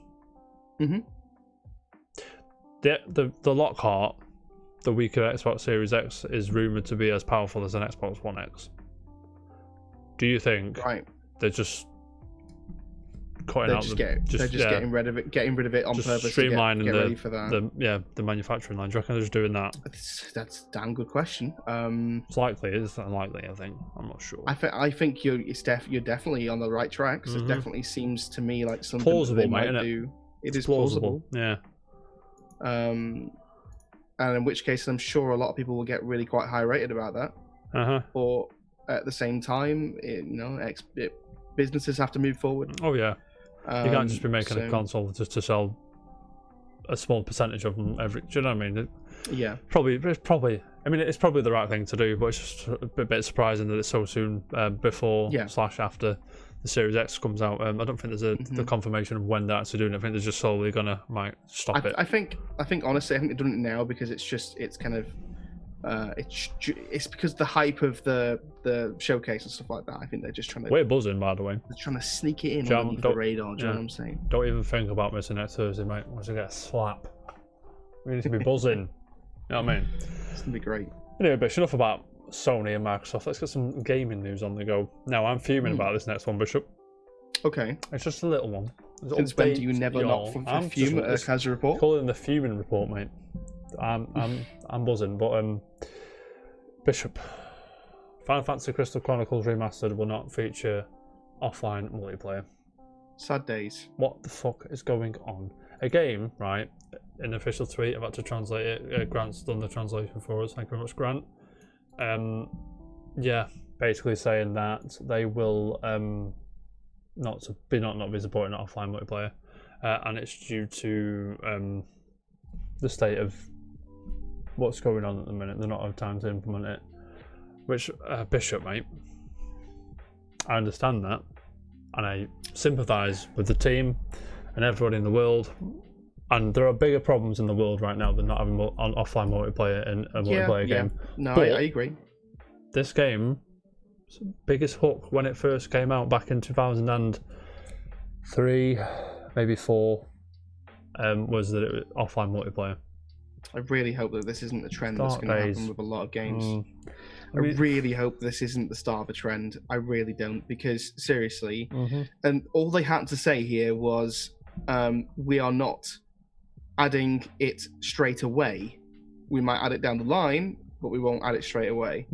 The Lockhart, the weaker Xbox Series X, is rumored to be as powerful as an Xbox One X. Do you think they're just cutting getting rid of it on purpose, streamlining to get ready for that? the manufacturing line? Do you reckon they're just doing that? That's a damn good question. It's likely. It's unlikely. I think. I'm not sure. I think you're definitely on the right track. It definitely seems to me like something plausible, they might might do. It is plausible. Yeah. And in which case, I'm sure a lot of people will get really quite high rated about that. But at the same time, businesses have to move forward. Oh yeah, you can't just be making a console just to sell a small percentage of them every. Do you know what I mean? It's probably. I mean, it's probably the right thing to do, but it's just a bit surprising that it's so soon before / after the Series X comes out. I don't think there's the confirmation of when they're actually doing it. I think they're just slowly might stop it. I think honestly, I think they're doing it now because it's kind of it's because the hype of the showcase and stuff like that. I think they're just trying to. We're buzzing, by the way. They're trying to sneak it in underneath the radar. Do you know what I'm saying? Don't even think about missing next Thursday, mate. Once I get a slap, we need to be buzzing. You know what I mean? It's gonna be great. Anyway, Bish, enough about Sony and Microsoft. Let's get some gaming news on the go. Now, I'm fuming about this next one, Bishop. Okay. It's just a little one. Since when do you never not fume at a casual report? Call it the fuming report, mate. I'm buzzing, but Bishop, Final Fantasy Crystal Chronicles Remastered will not feature offline multiplayer. Sad days. What the fuck is going on? A game, right? An official tweet. I've had to translate it. Grant's done the translation for us. Thank you very much, Grant. Basically saying that they will not be supporting offline multiplayer, and it's due to the state of what's going on at the minute. They're not have time to implement it. Which Bishop, mate, I understand that, and I sympathise with the team and everybody in the world. And there are bigger problems in the world right now than not having offline multiplayer in a multiplayer game. No, I agree. This game, biggest hook when it first came out back in 2003, maybe 4, was that it was offline multiplayer. I really hope that this isn't the trend that's going to happen with a lot of games. I really hope this isn't the start of a trend. I really don't, because seriously, and all they had to say here was, we are not adding it straight away. We might add it down the line, but we won't add it straight away.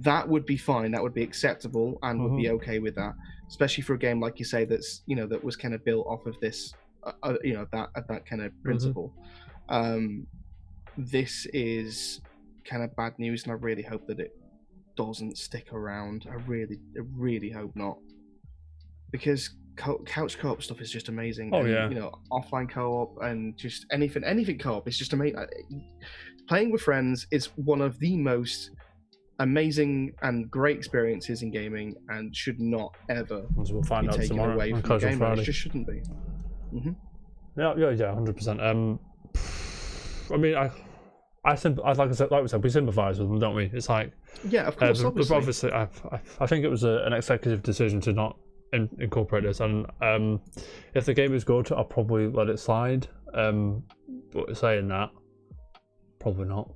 that would be fine. That would be acceptable, and would be okay with that. Especially for a game like you say that's that was kind of built off of this, that kind of principle. This is kind of bad news, and I really hope that it doesn't stick around. I really hope not, because couch co-op stuff is just amazing. Offline co-op and just anything co-op is just amazing. Playing with friends is one of the most amazing and great experiences in gaming, and should not ever as we'll find be out taken tomorrow away from the game. It just shouldn't be. Yeah, 100%. I mean, like we said, we sympathise with them, don't we? It's like, yeah, of course. Obviously, I think it was an executive decision to not incorporate this, and if the game is good, I'll probably let it slide. But saying that, probably not.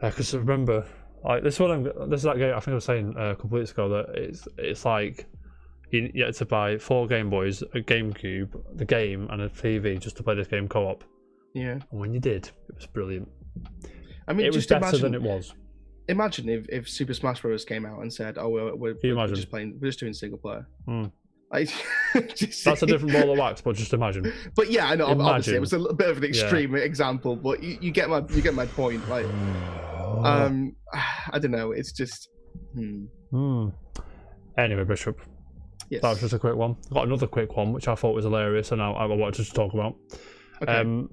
Because remember, like this is that game. I think I was saying a couple weeks ago that it's like you had to buy 4 Game Boys, a GameCube, the game, and a TV just to play this game co-op. Yeah. And when you did, it was brilliant. I mean, it was better than it was. Imagine if Super Smash Bros. Came out and said, "Oh, we're just doing single player." That's a different ball of wax, but just imagine. But yeah, I know. Obviously, it was a bit of an extreme example, but you get my point. Like, I don't know. It's just. Anyway, Bishop. Yes. That was just a quick one. I've got another quick one, which I thought was hilarious, and I wanted to talk about. Okay.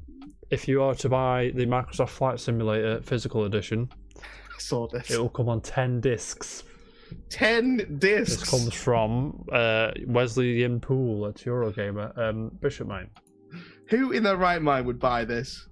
If you are to buy the Microsoft Flight Simulator Physical Edition, I saw this. It will come on 10 discs. 10 discs. This comes from Wesley Yin Poole at Eurogamer. Bishop, mate. Who in their right mind would buy this?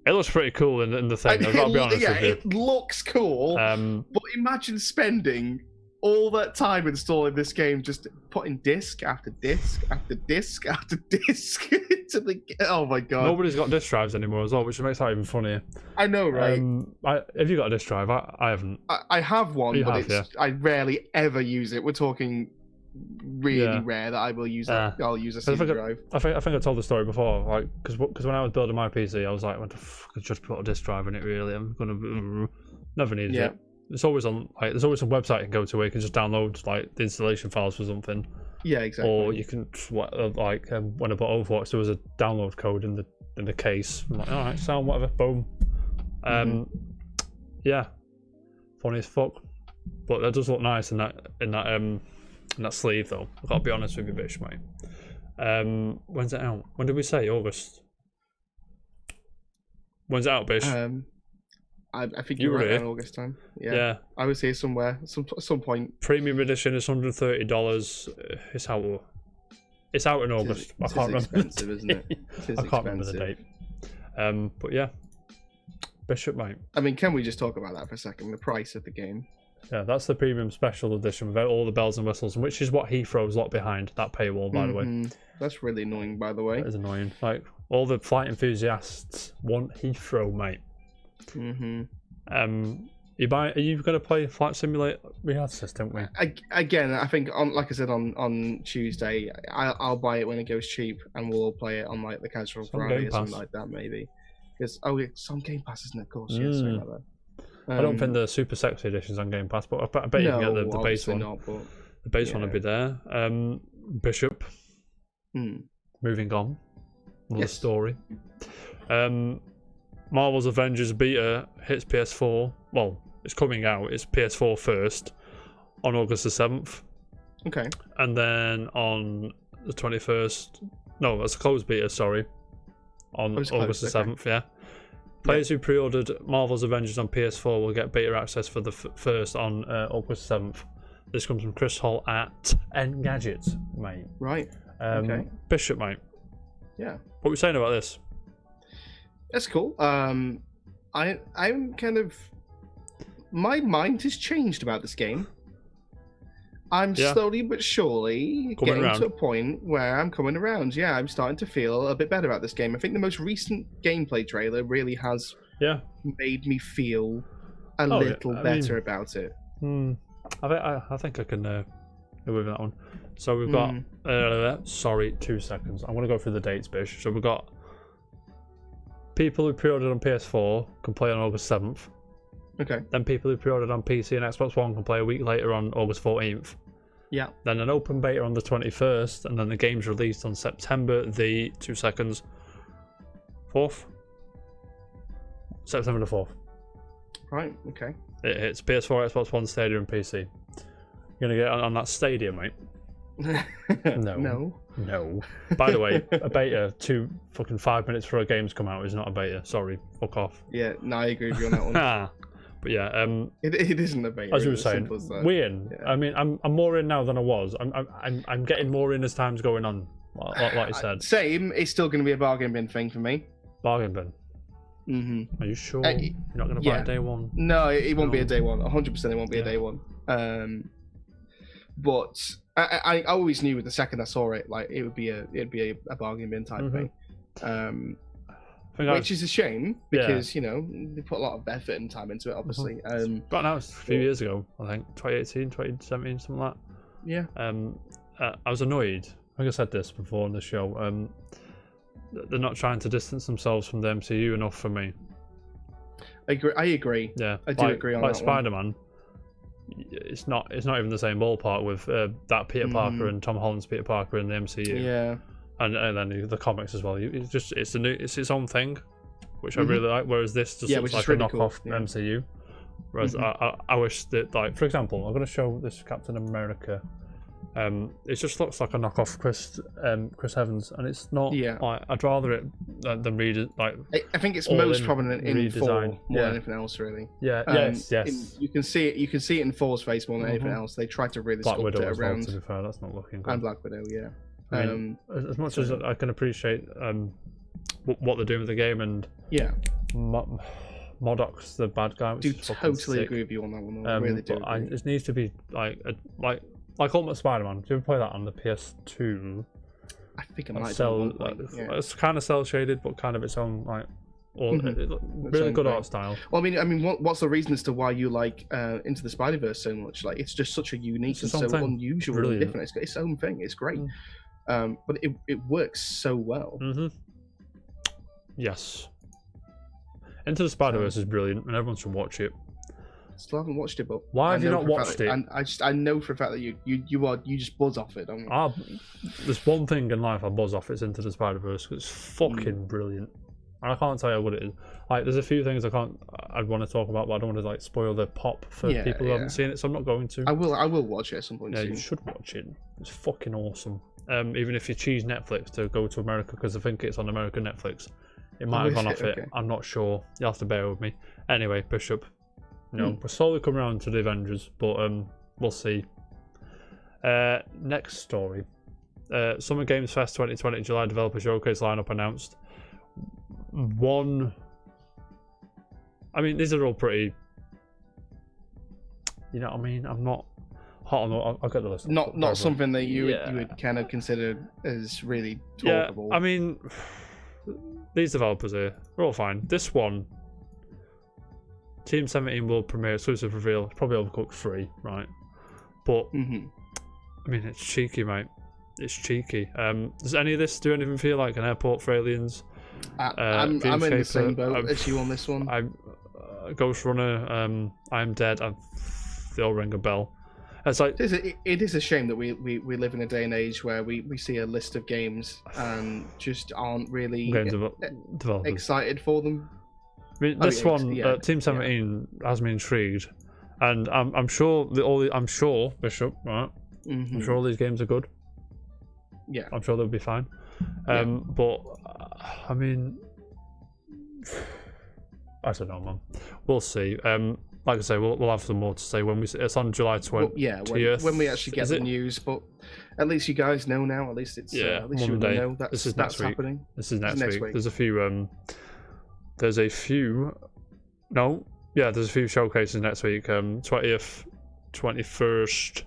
It looks pretty cool in the thing. I've got to be honest with you. It looks cool. But imagine spending all that time installing this game, just putting disc after disc after disc after disc into the. Oh my god! Nobody's got disc drives anymore as well, which makes that even funnier. I know, right? Have you got a disc drive? I haven't. I have one, but I rarely ever use it. We're talking really rare that I will use it. I'll use a CD drive. I think I told the story before, like because when I was building my PC, I was like, "What the fuck? I just put a disc drive in it. Really, I'm gonna never needed it." It's always on there's always a website you can go to where you can just download like the installation files for something. Yeah, exactly. Or you can when I bought Overwatch, there was a download code in the case. I'm like, all right, sound whatever, boom. Yeah, funny as fuck. But that does look nice in that sleeve though. I've got to be honest with you, Bish, mate. When's it out? When did we say August? When's it out, Bish? I think you're right around August time. Yeah. I was here somewhere, some point. Premium edition is $130. It's out in August. I can't remember. Expensive, isn't it? I can't remember the date. But yeah, Bishop, mate. I mean, can we just talk about that for a second? The price of the game. Yeah, that's the premium special edition without all the bells and whistles, which is what Heathrow's lot behind that paywall, by the way. That's really annoying, by the way. It is annoying. Like all the flight enthusiasts want Heathrow, mate. Are you going to play Flight Simulator? We had this, didn't we? Again, I think like I said on Tuesday, I'll buy it when it goes cheap, and we'll all play it on like the casual Friday or something like that, maybe. Because it's on Game Pass, isn't it? Of course, something like that. I don't think the super sexy edition's on Game Pass, but I bet you can get the base one. Not, but, the base one will be there. Bishop. Moving on. Another story. Marvel's Avengers beta hits PS4. Well, it's coming out. It's PS4 first on August the 7th. Okay. And then on the 21st... No, it's a closed beta, sorry. On August the 7th, yeah. Players who pre-ordered Marvel's Avengers on PS4 will get beta access for the first on August 7th. This comes from Chris Hall at Engadget, mate. Right. Okay. Bishop, mate. Yeah. What are we saying about this? That's cool. I'm kind of... My mind has changed about this game. I'm slowly but surely getting to a point where I'm coming around. Yeah, I'm starting to feel a bit better about this game. I think the most recent gameplay trailer really has made me feel a little better about it. I think I can live with that one. So we've got... sorry, 2 seconds. I'm going to go through the dates, Bish. So we've got... People who pre-ordered on PS4 can play on August 7th. Okay. Then people who pre-ordered on PC and Xbox One can play a week later on August 14th. Yeah. Then an open beta on the 21st, and then the game's released on September the 4th. September the 4th. Right. Okay. It hits PS4, Xbox One, Stadia, and PC. You're gonna get on that Stadia, mate? No. By the way, a beta 5 minutes for a game's come out is not a beta. Sorry, fuck off. Yeah. No, I agree with you on that one. But yeah, it isn't a beta. as you were saying, we're in. Yeah. I mean, I'm more in now than I was. I'm getting more in as time's going on. Like I said, same. It's still going to be a bargain bin thing for me. bargain bin. Are you sure you're not going to buy it day one? No, it won't be a day one. 100%, it won't be a day one. But I always knew the second I saw it, like it'd be a bargain bin type thing. Which is a shame because you know they put a lot of effort and time into it, obviously. But now it's a few years ago, I think 2018, 2017, something like that. Yeah. I was annoyed. I think I said this before on the show. They're not trying to distance themselves from the MCU enough for me. I agree. Yeah, I do agree on that. Like Spider-Man, it's not even the same ballpark with that Peter Parker and Tom Holland's Peter Parker in the MCU. Yeah. And then the comics as well. It's its own thing, which I really like. Whereas this just looks like really a knockoff cool. MCU. Whereas I wish that, like, for example, I'm going to show this Captain America. It just looks like a knockoff Chris Evans, and it's not. Yeah. Like, I'd rather it than read it. Like, I think it's most prominent in 4 more than anything else, really. Yeah. Yes. You can see it. You can see it in 4's face more than anything else. They try to really Black sculpt Widow it as well, around. to be fair, that's not looking good. And Black Widow, yeah. I mean, as much as I can appreciate what they're doing with the game, and Modoc's the bad guy, which I is do fucking totally sick. agree with you on that one. I really do. It needs to be like Ultimate Spider-Man. Do you ever play that on the PS2? I think I might. It's kind of cell shaded, but kind of its own really good art style. Well, I mean, what's the reason as to why you like Into the Spider-Verse so much? Like, it's just such a unique and so unusual and different. It's got its own thing. It's great, but it works so well. Yes. Into the Spider-Verse is brilliant, and everyone should watch it. Still haven't watched it, but why have you not watched it? And I know for a fact that you just buzz off it, don't you? There's one thing in life I buzz off. It's Into the Spider-Verse because it's fucking brilliant. And I can't tell you what it is. Like, there's a few things I'd want to talk about, but I don't want to spoil the pop for people who haven't seen it, so I'm not going to. I will watch it at some point. Yeah, soon. you should watch it. It's fucking awesome. Even if you choose Netflix to go to America, because I think it's on American Netflix, it might have gone off it. I'm not sure. You'll have to bear with me. Anyway, Bishop. We're slowly coming around to the Avengers, but we'll see. Next story. Summer Games Fest 2020 July Developer Showcase lineup announced. I mean, these are all pretty. You know what I mean? I'm not hot on. I'll get the list. Not something that you would kind of consider as really talkable. Yeah, I mean, these developers here, they're all fine. This one, Team 17 World Premiere exclusive reveal. It's probably Overcooked 3, right? But I mean, it's cheeky, mate. It's cheeky. Does any of this do anything feel like an airport for aliens? I'm in the same boat as you on this one. Ghost Runner, I'm Dead, they all ring a bell. It's like it is a shame that we live in a day and age where we see a list of games and just aren't really excited for them. I mean, this one, Team 17 has me intrigued, and I'm sure Bishop, right? I'm sure all these games are good. Yeah, I'm sure they'll be fine. But I mean, I don't know, man. We'll see. Like I say, we'll have some more to say when it's on July 20th. Well, when we actually get the news. But at least you guys know now. At least it's at least Monday. You know that's happening. This is next week. There's a few. There's a few showcases next week. 20th, 21st.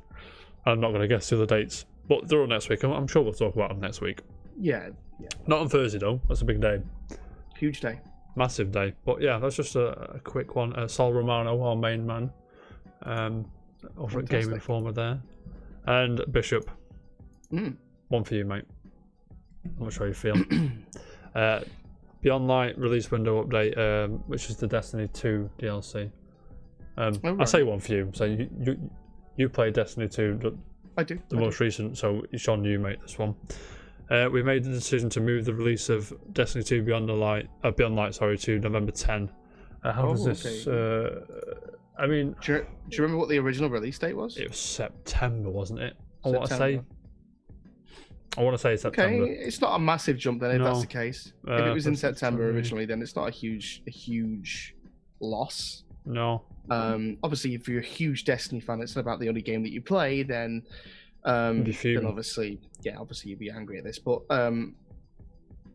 I'm not going to guess the other dates, but they're all next week. I'm sure we'll talk about them next week. Yeah. Not on Thursday though. That's a big day. Huge day. Massive day. But yeah, that's just a quick one. Sol Romano, our main man, over at Game Informer there, and Bishop. One for you, mate. I'm not sure how you feel. Beyond Light release window update, which is the Destiny 2 DLC. I say one for you. So you played Destiny 2, I do. the most recent. So Sean, you made this one. We made the decision to move the release of Destiny 2 Beyond Light, to November 10. How does this? I mean, do you remember what the original release date was? It was September, wasn't it? I want to say September. Okay, it's not a massive jump then if that's the case. If it was in September September. originally, then it's not a huge loss. No. Obviously, if you're a huge Destiny fan, it's not about the only game that you play. Then obviously you'd be angry at this. But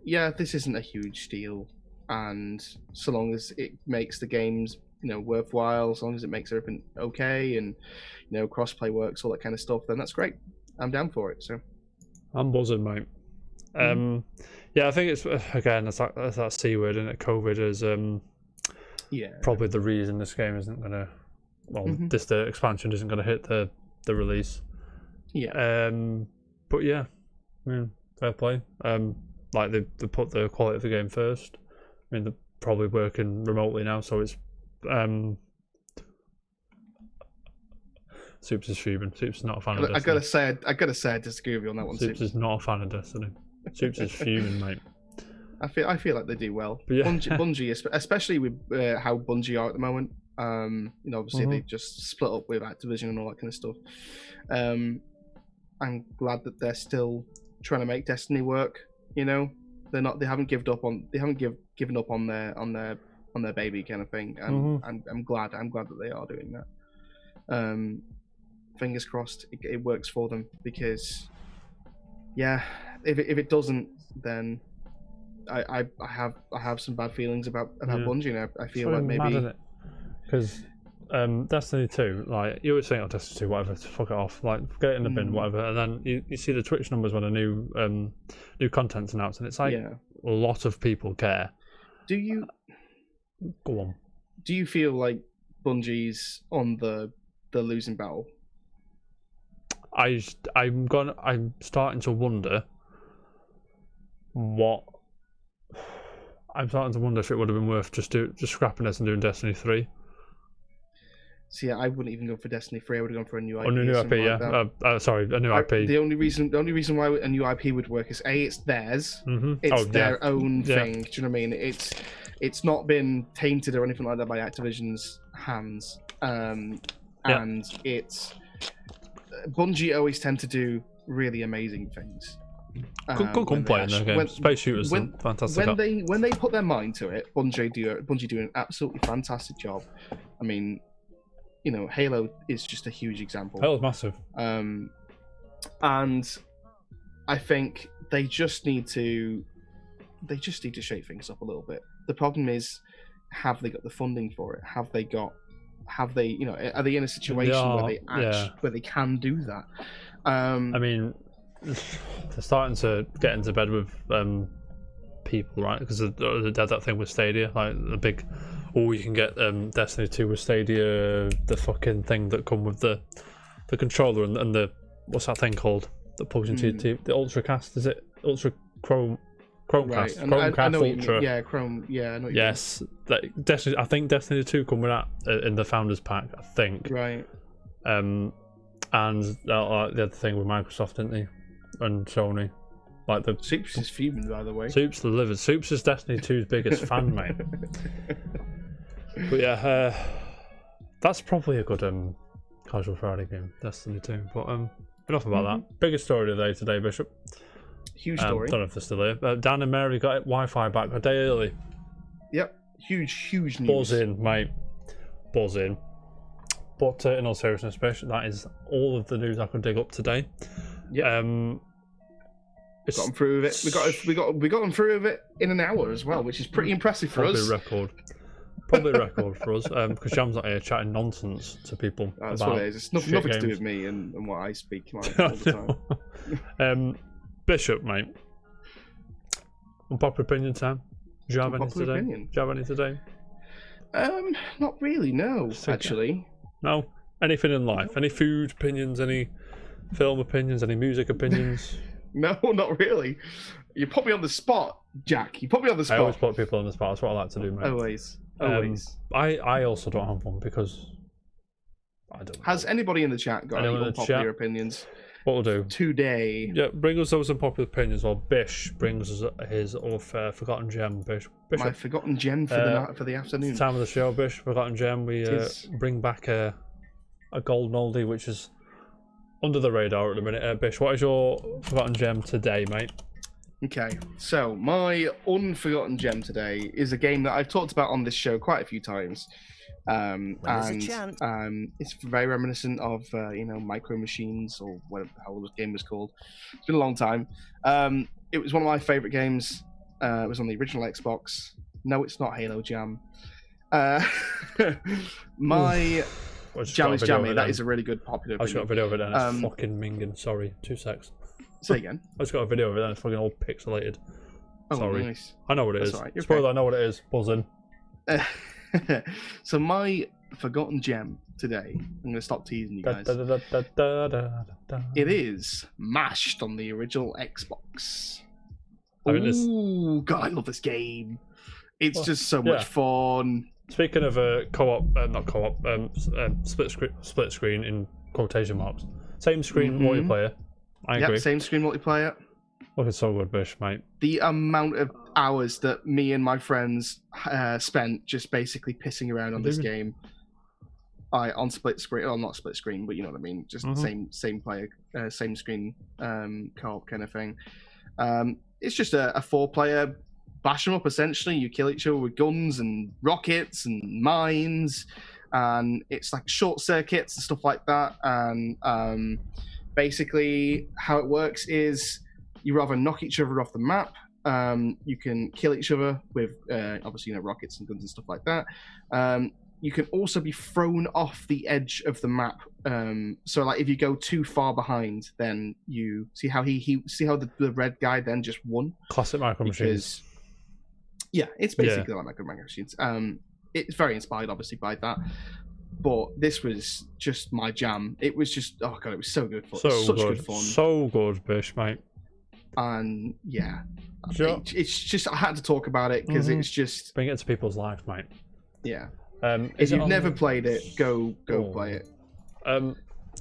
yeah, this isn't a huge deal, and so long as it makes the games worthwhile, as long as it makes everything okay, and crossplay works, all that kind of stuff, then that's great. I'm down for it. So I'm buzzing, mate. Yeah, I think it's again that's that C word, isn't it? COVID is probably the reason this game isn't gonna. Well, the expansion isn't gonna hit the release. Yeah. But yeah, I mean, fair play. Like they put the quality of the game first. I mean, they're probably working remotely now, so it's Soups is fuming. Soups is not a fan of Destiny. I gotta say, I disagree with you on that one. Soups is not a fan of Destiny. Soups is fuming, mate. I feel like they do well. Yeah. Bungie, especially with how Bungie are at the moment. Obviously they just split up with Activision and all that kind of stuff. I'm glad that they're still trying to make Destiny work. They haven't given up on their baby kind of thing. And I'm glad that they are doing that. Fingers crossed it works for them, because yeah, if it doesn't, then I have some bad feelings about Bungie now. I feel like maybe because Destiny 2, like you were saying, oh, Destiny 2, whatever, fuck it off, like get it in the bin, whatever. And then you see the Twitch numbers when a new content's announced, and it's like a lot of people care. Do you go on? Do you feel like Bungie's on the losing battle? I'm starting to wonder what. I'm starting to wonder if it would have been worth just scrapping this and doing Destiny 3. See, I wouldn't even go for Destiny 3. I would have gone for a new IP. A new IP, yeah. Sorry, a new IP. The only reason why a new IP would work is it's theirs. It's their own thing. Do you know what I mean? It's not been tainted or anything like that by Activision's hands. And it's Bungie always tend to do really amazing things. Good gunplay in their game. Space shooters, fantastic. When they put their mind to it, Bungie do an absolutely fantastic job. I mean, Halo is just a huge example. Halo's massive. And I think they just need to shake things up a little bit. The problem is, have they got the funding for it? Are they in a situation where they can do that? I mean, they're starting to get into bed with people, right? Because they did that thing with Stadia, like the big, you can get Destiny 2 with Stadia, the fucking thing that come with the controller and the what's that thing called that plugs into your TV? The Ultracast, is it? Ultra Chromecast, right. Chromecast Ultra. Yeah, Chrome. Yeah, I know. Yes, Destiny. I think Destiny 2 come with that in the Founders Pack. I think. Right. And the other thing with Microsoft, didn't they? And Sony, like the Soups is fuming, by the way. Soups delivered. Soups is Destiny 2's biggest fan, mate. But yeah, that's probably a good casual Friday game, Destiny 2. But enough about that. Biggest story today, Bishop. Huge story. Don't know if they're still here. Dan and Mary got Wi-Fi back a day early. Yep, huge news. Buzzing, mate. Buzzing. But in all seriousness, Bish, that is all of the news I could dig up today. Yeah. Got them through with it. We got them through with it in an hour as well, which is pretty impressive for us. Probably a record for us, because Jam's not here chatting nonsense to people. That's about what it is. It's nothing to do with me and what I speak like all the time. Bishop, mate. Unpopular opinion time. Do you have any today? Not really. No, actually. No. Anything in life? Any food opinions? Any film opinions? Any music opinions? No, not really. You put me on the spot, Jack. You put me on the spot. I always put people on the spot. That's what I like to do, mate. Always. I also don't have one because don't know. Has anybody in the chat got Anyone any in the unpopular chat? opinions What we'll do? today? Yeah, bring us those unpopular opinions. While Bish brings us his forgotten gem. Bish. My forgotten gem for the night, for the afternoon. Time of the show, Bish. Forgotten gem. We bring back a golden oldie, which is under the radar at the minute. Bish, what is your forgotten gem today, mate? Okay, so my unforgotten gem today is a game that I've talked about on this show quite a few times. It's very reminiscent of Micro Machines, or whatever the hell the game was called. It's been a long time. It was one of my favorite games. It was on the original Xbox. No, it's not Halo Jam. My Jam is Jammy. That is a really good popular. I just got a video of it and it's fucking minging. Sorry, 2 secs. Say again. I just got a video of it and it's fucking all pixelated. Oh, sorry. Nice. I know what it is. Right. Spoiler, okay. I know what it is. Buzzing. So my forgotten gem today, I'm going to stop teasing you guys. It is Mashed on the original Xbox. Oh, God, I love this game. It's just so much fun. Speaking of co-op, not co-op, split screen in quotation marks. Same screen multiplayer. I agree. Same screen multiplayer. Looking so good, Bish, mate. The amount of hours that me and my friends spent just basically pissing around on this game. On split screen, or not split screen, but you know what I mean. Just same player, same screen, co-op kind of thing. It's just a 4-player bash 'em up essentially. You kill each other with guns and rockets and mines, and it's like short circuits and stuff like that. And basically, how it works is you rather knock each other off the map. You can kill each other with obviously rockets and guns and stuff like that. You can also be thrown off the edge of the map. So like if you go too far behind, then you see how the red guy then just won. Classic Micro Machines. Yeah, it's basically like Micro Machines. It's very inspired obviously by that. But this was just my jam. It was just it was so good fun. Such good fun. So good, Bish, mate. And yeah, sure. It's just I had to talk about it because it's just bring it to people's lives, mate. Yeah. If you've never played it, go play it. Do you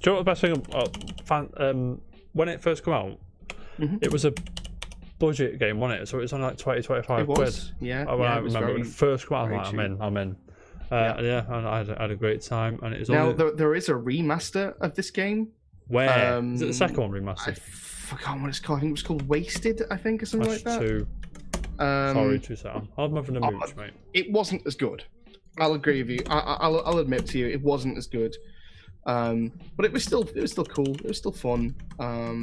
know what the best thing? When it first came out, it was a budget game, wasn't it? So it was on like 20-25 quid. Yeah. I remember when it first came out, I'm like, I'm in. And I had a great time. And it's now there is a remaster of this game. Where is it? The second one remastered? I forgot what it's called. I think it was called Wasted. I think or something like that. 2. Sorry, 2 seconds. I'm having a mooch, mate. It wasn't as good. I'll agree with you. I'll admit to you, it wasn't as good. But it was still cool. It was still fun. I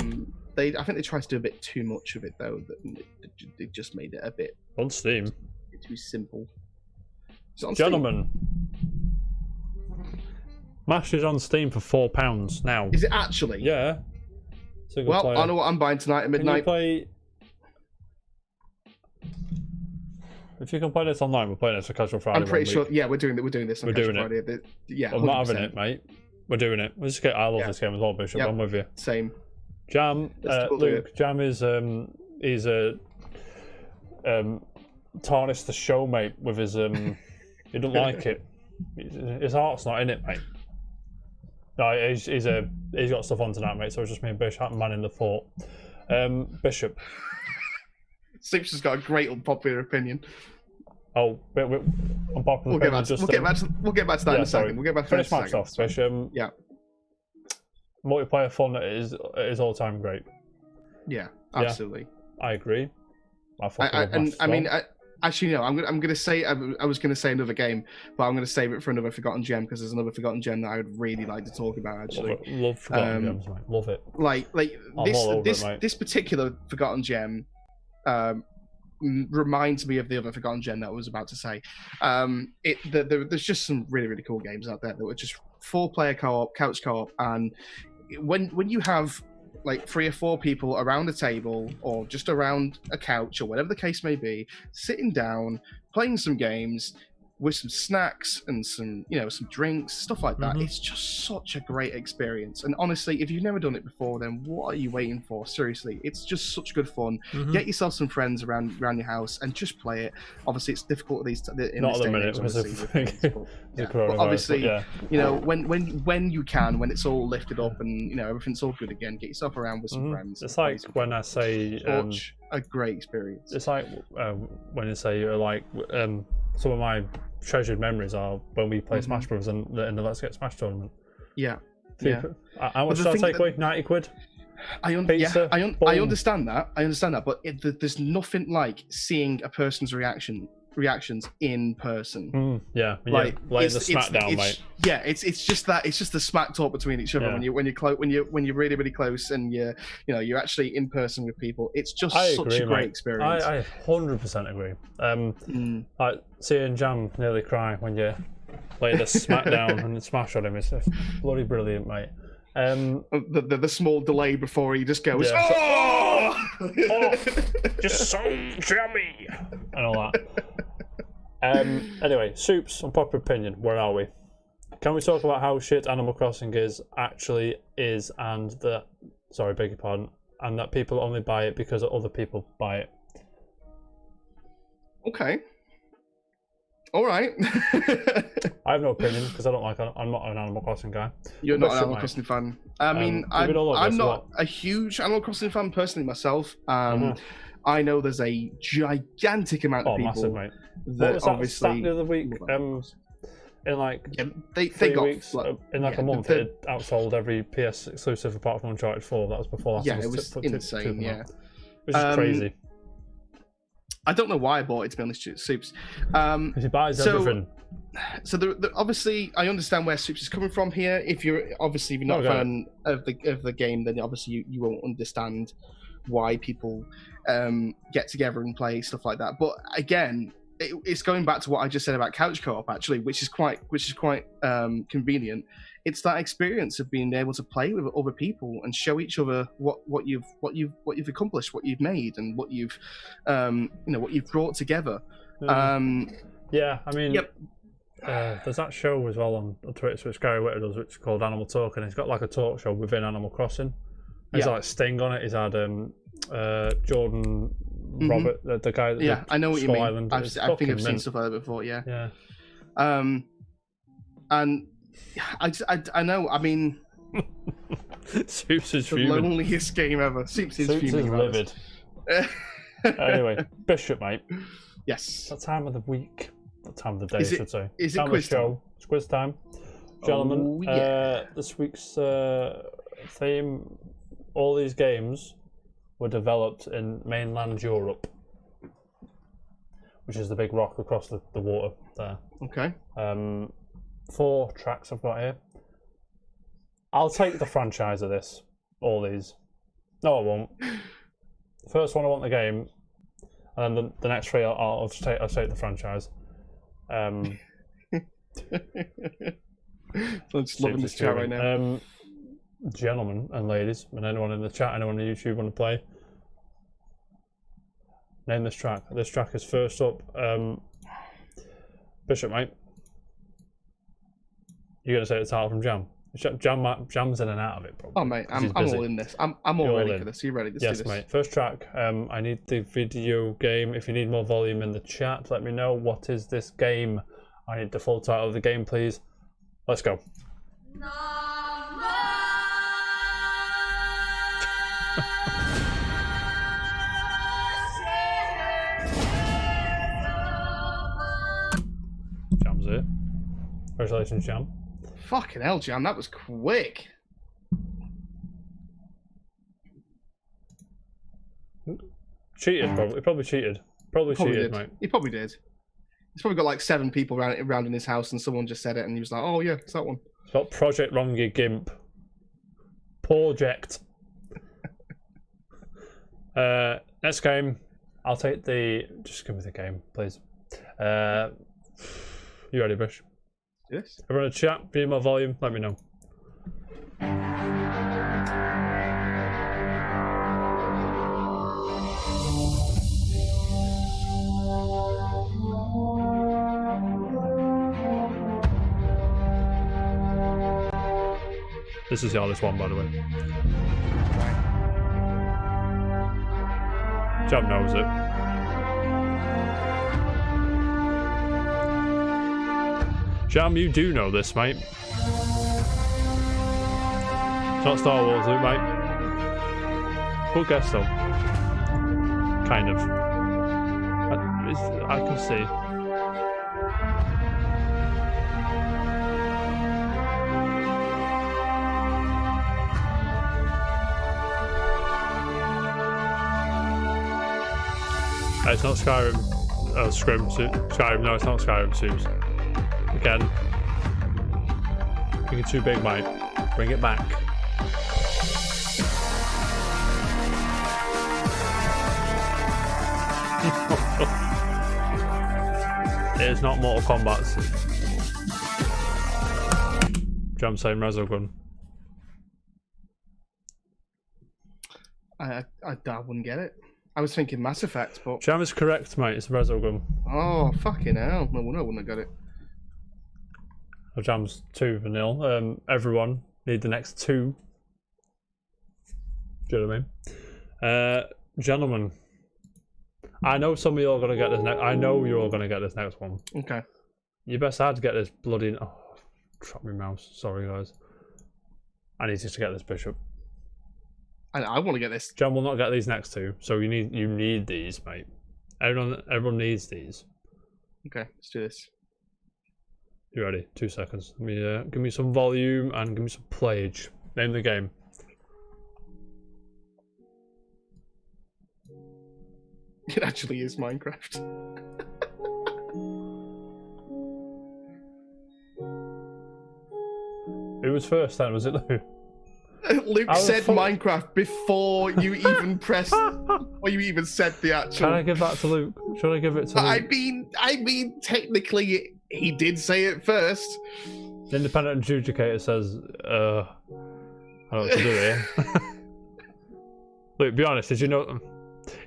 think they tried to do a bit too much of it though. They just made it a bit on Steam. Too simple. Gentlemen, Mash is on Steam for £4 now. Is it actually? Yeah. Well, I know what I'm buying tonight at midnight. If you can play this online, we're playing this for Casual Friday. I'm pretty sure. Yeah, we're doing this on Casual Friday. Yeah, I'm not having it, mate. We're doing it. I love this game as well, Bishop. I'm with you. Same. Jam, Luke. Jam is he's tarnished the show, mate, with his he don't like it. His heart's not in it, mate. No, he's got stuff on tonight, mate. So it's just me and Bish, man in the fort. Bishop. Sleeps has got a great unpopular opinion. Oh, unpopular. We'll get back to that in a second. We'll get back to finish match off, Bish. Yeah. Multiplayer fun is all time great. Yeah, absolutely. Yeah, I agree. Actually, no. I'm gonna say I was gonna say another game, but I'm gonna save it for another forgotten gem because there's another forgotten gem that I would really like to talk about. Actually, love forgotten gems, mate. Love it. Like this particular forgotten gem reminds me of the other forgotten gem that I was about to say. There's just some really really cool games out there that were just 4-player co-op, couch co-op, and when you have like 3 or 4 people around a table or just around a couch or whatever the case may be, sitting down, playing some games, with some snacks and some drinks, stuff like that. It's just such a great experience. And honestly, if you've never done it before, then what are you waiting for? Seriously, it's just such good fun. Get yourself some friends around your house and just play it. Obviously, it's difficult in Not this at the day minute and age, but obviously, when you can, when it's all lifted up and everything's all good again, get yourself around with some friends. It's like when I say such a great experience. It's like when you say some of my treasured memories are when we play Smash Bros. in the Let's Get Smash tournament. Yeah. How much did I take away? 90 quid? I understand that, but there's nothing like seeing a person's reactions in person. Like the smackdown, mate. Yeah, it's just the smack talk between each other when you're really really close and you're actually in person with people. It's just such a great experience. I 100% agree. Like seeing Jam nearly cry when you play the smackdown and smash on him, it's just bloody brilliant, mate. The small delay before he just goes, oh, just so jammy, and all that. Anyway, Soups, unpopular opinion, where are we? Can we talk about how shit Animal Crossing actually is, and that, sorry, beg your pardon, and that people only buy it because other people buy it? Okay. All right. I have no opinion because I'm not an Animal Crossing guy. You're not an Animal Crossing fan. I mean, I'm not a huge Animal Crossing fan personally myself. I know there's a gigantic amount of people massive, mate. that what was obviously that stat the other week. In like they 3 got weeks, in like a month, it outsold every PS exclusive apart from Uncharted 4. That was before last. Yeah, it was insane. Yeah, which is crazy. I don't know why I bought it, to be honest, Soups. He buys everything. So obviously, I understand where Soups is coming from here. If you're not a fan of the game, then obviously you won't understand why people get together and play stuff like that. But again, it's going back to what I just said about couch co-op, actually, which is quite convenient. It's that experience of being able to play with other people and show each other what you've accomplished, what you've made, and what you've brought together. I mean, there's that show as well on Twitch which Gary Whitta does, which is called Animal Talk, and he's got like a talk show within Animal Crossing. He's like Sting on it. He's had Jordan Robert, the guy that I know what you mean. Island. I think I've seen stuff like that before. Yeah. And I know. I mean, Soups is the fuming. loneliest game ever. Soups is fuming. Livid. Anyway, Bishop, mate. Yes. That time of the week, that time of the day, I should say. Is it time quiz of the show? time? It's quiz time, gentlemen. This week's theme: all these games were developed in mainland Europe, which is the big rock across the water there. Okay. 4 tracks I've got here. I'll take the franchise of this. All these. No, I won't. The first one I want the game, and then the next 3 I'll take the franchise. I'm just loving this chat right now. Gentlemen and ladies, and anyone in the chat, anyone on YouTube want to play, name this track. This track is first up. Bishop, mate. You're gonna say the title from Jam. Jam's in and out of it, probably. Oh mate, I'm all in this. I'm all ready for this. Are you ready? Let's do this. Mate. First track. I need the video game. If you need more volume in the chat, let me know. What is this game? I need the full title of the game, please. Let's go. Jam's here. Congratulations, Jam. Fucking hell, Jam, that was quick. Cheated, probably. Probably cheated. Probably cheated, did. mate. He probably did. He's probably got like 7 people around in his house, and someone just said it, and he was like, "Oh yeah, it's that one." It's got Project Rongy Gimp. Project. Next game. I'll take the. Just give me the game, please. You ready, Bish? Yes. Everyone in the chat, if you need more volume, let me know. This is the hardest one, by the way. Jam knows it. Jam, you do know this, mate. It's not Star Wars, Luke, mate. Good guess, though. Kind of. I can see. It's not Skyrim. Oh, Skyrim. No, it's not Skyrim suits. Again. Thinking too big, mate. Bring it back. It is not Mortal Kombat. Jam saying Resogun. I wouldn't get it. I was thinking Mass Effect, but... Jam is correct, mate. It's Resogun. Oh, fucking hell. No, I wouldn't have got it. Well, Jam's 2-0. Everyone need the next 2. Do you know what I mean? Gentlemen, I know some of you are going to get this next... I know you're all going to get this next one. Okay. You best had to get this bloody... Oh, drop my mouse. Sorry, guys. I need you to get this, Bishop. I want to get this. Jam will not get these next 2, so you need these, mate. Everyone needs these. Okay, let's do this. You ready? 2 seconds. Let me, give me some volume and give me some playage. Name the game. It actually is Minecraft. Who was first then? Was it Luke? Luke said Minecraft before you even pressed, or you even said the actual. Can I give that to Luke? Should I give it to Luke? I mean, technically, he did say it first. The independent adjudicator says, I don't know what to do here. Luke, be honest, did you know?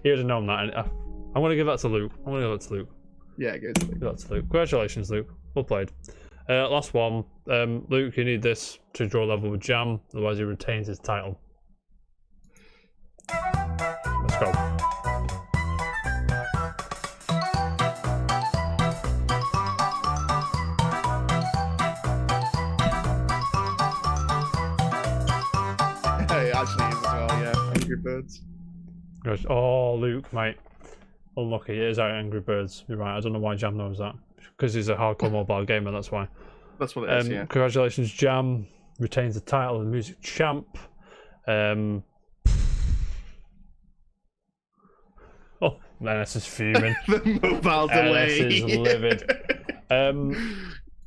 He would have known that. I'm going to give that to Luke. Yeah, good. Give that to Luke. Congratulations, Luke. Well played. Last one. Luke, you need this to draw level with Jam, otherwise he retains his title. Let's go. It actually is as well, yeah. Angry Birds. Oh, Luke, mate. Unlucky. It is out Angry Birds. You're right. I don't know why Jam knows that. Because he's a hardcore mobile gamer, that's why. That's what it is, yeah. Congratulations, Jam. Retains the title of Music Champ. Oh, Menace is fuming. The mobile delay. Menace is livid.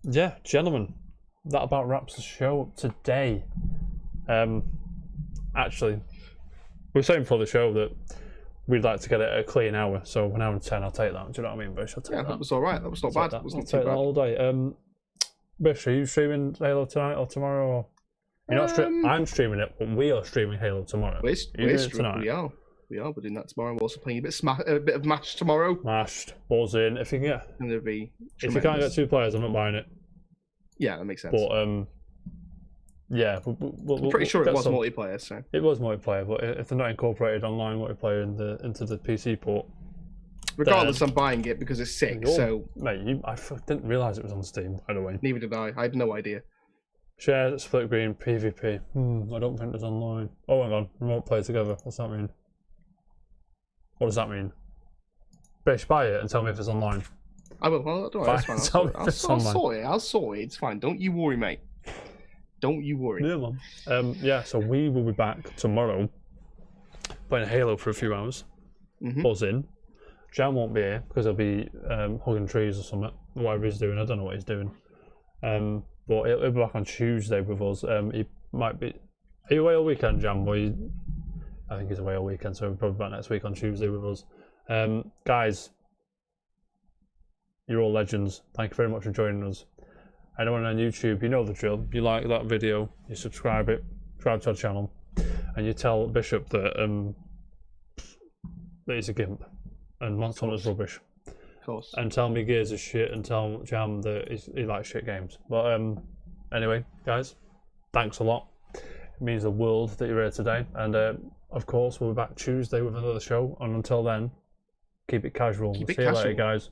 Yeah, gentlemen, that about wraps the show up today. Actually, we were saying before the show that we'd like to get it a clean hour, so 1 hour and 10, I'll take that. Do you know what I mean, Bish? I'll take that. That was alright. That was not bad. That. It was I'll not take too that bad. all day. Bish, are you streaming Halo tonight or tomorrow? Or... You're not I'm streaming it, but we are streaming Halo tomorrow. We are. We're doing that tomorrow. We're also playing a bit of Mash tomorrow. Mashed, balls in. If you can get, And it'll be if you can't get 2 players, I'm not buying it. Yeah, that makes sense. But yeah, I'm pretty sure it was multiplayer. So it was multiplayer, but if they're not incorporated online multiplayer into the PC port, regardless, I'm buying it because it's sick. So mate, I didn't realise it was on Steam. By the way, neither did I. I had no idea. Share split screen PvP. I don't think it's online. Oh, hang on, remote play together. What's that mean? What does that mean? Bish, buy it and tell me if it's online. I will. Well, don't worry, that's fine. I'll sort it. I'll sort it. It's fine. Don't you worry, mate. Don't you worry. Yeah, man. Yeah, so we will be back tomorrow playing Halo for a few hours. Buzz in. Jam won't be here because he'll be hugging trees or something. Whatever he's doing, I don't know what he's doing. But he'll be back on Tuesday with us. He might be. Are you away all weekend, Jam? I think he's away all weekend, so we'll probably back next week on Tuesday with us. Guys, you're all legends. Thank you very much for joining us. Anyone on YouTube, you know the drill. You like that video, you subscribe to our channel, and you tell Bishop that he's a gimp and Monster Hunter's rubbish. Of course. And tell me Gears is shit, and tell Jam that he likes shit games. But anyway, guys, thanks a lot. It means the world that you're here today. And of course, we'll be back Tuesday with another show. And until then, keep it casual. See you later, guys.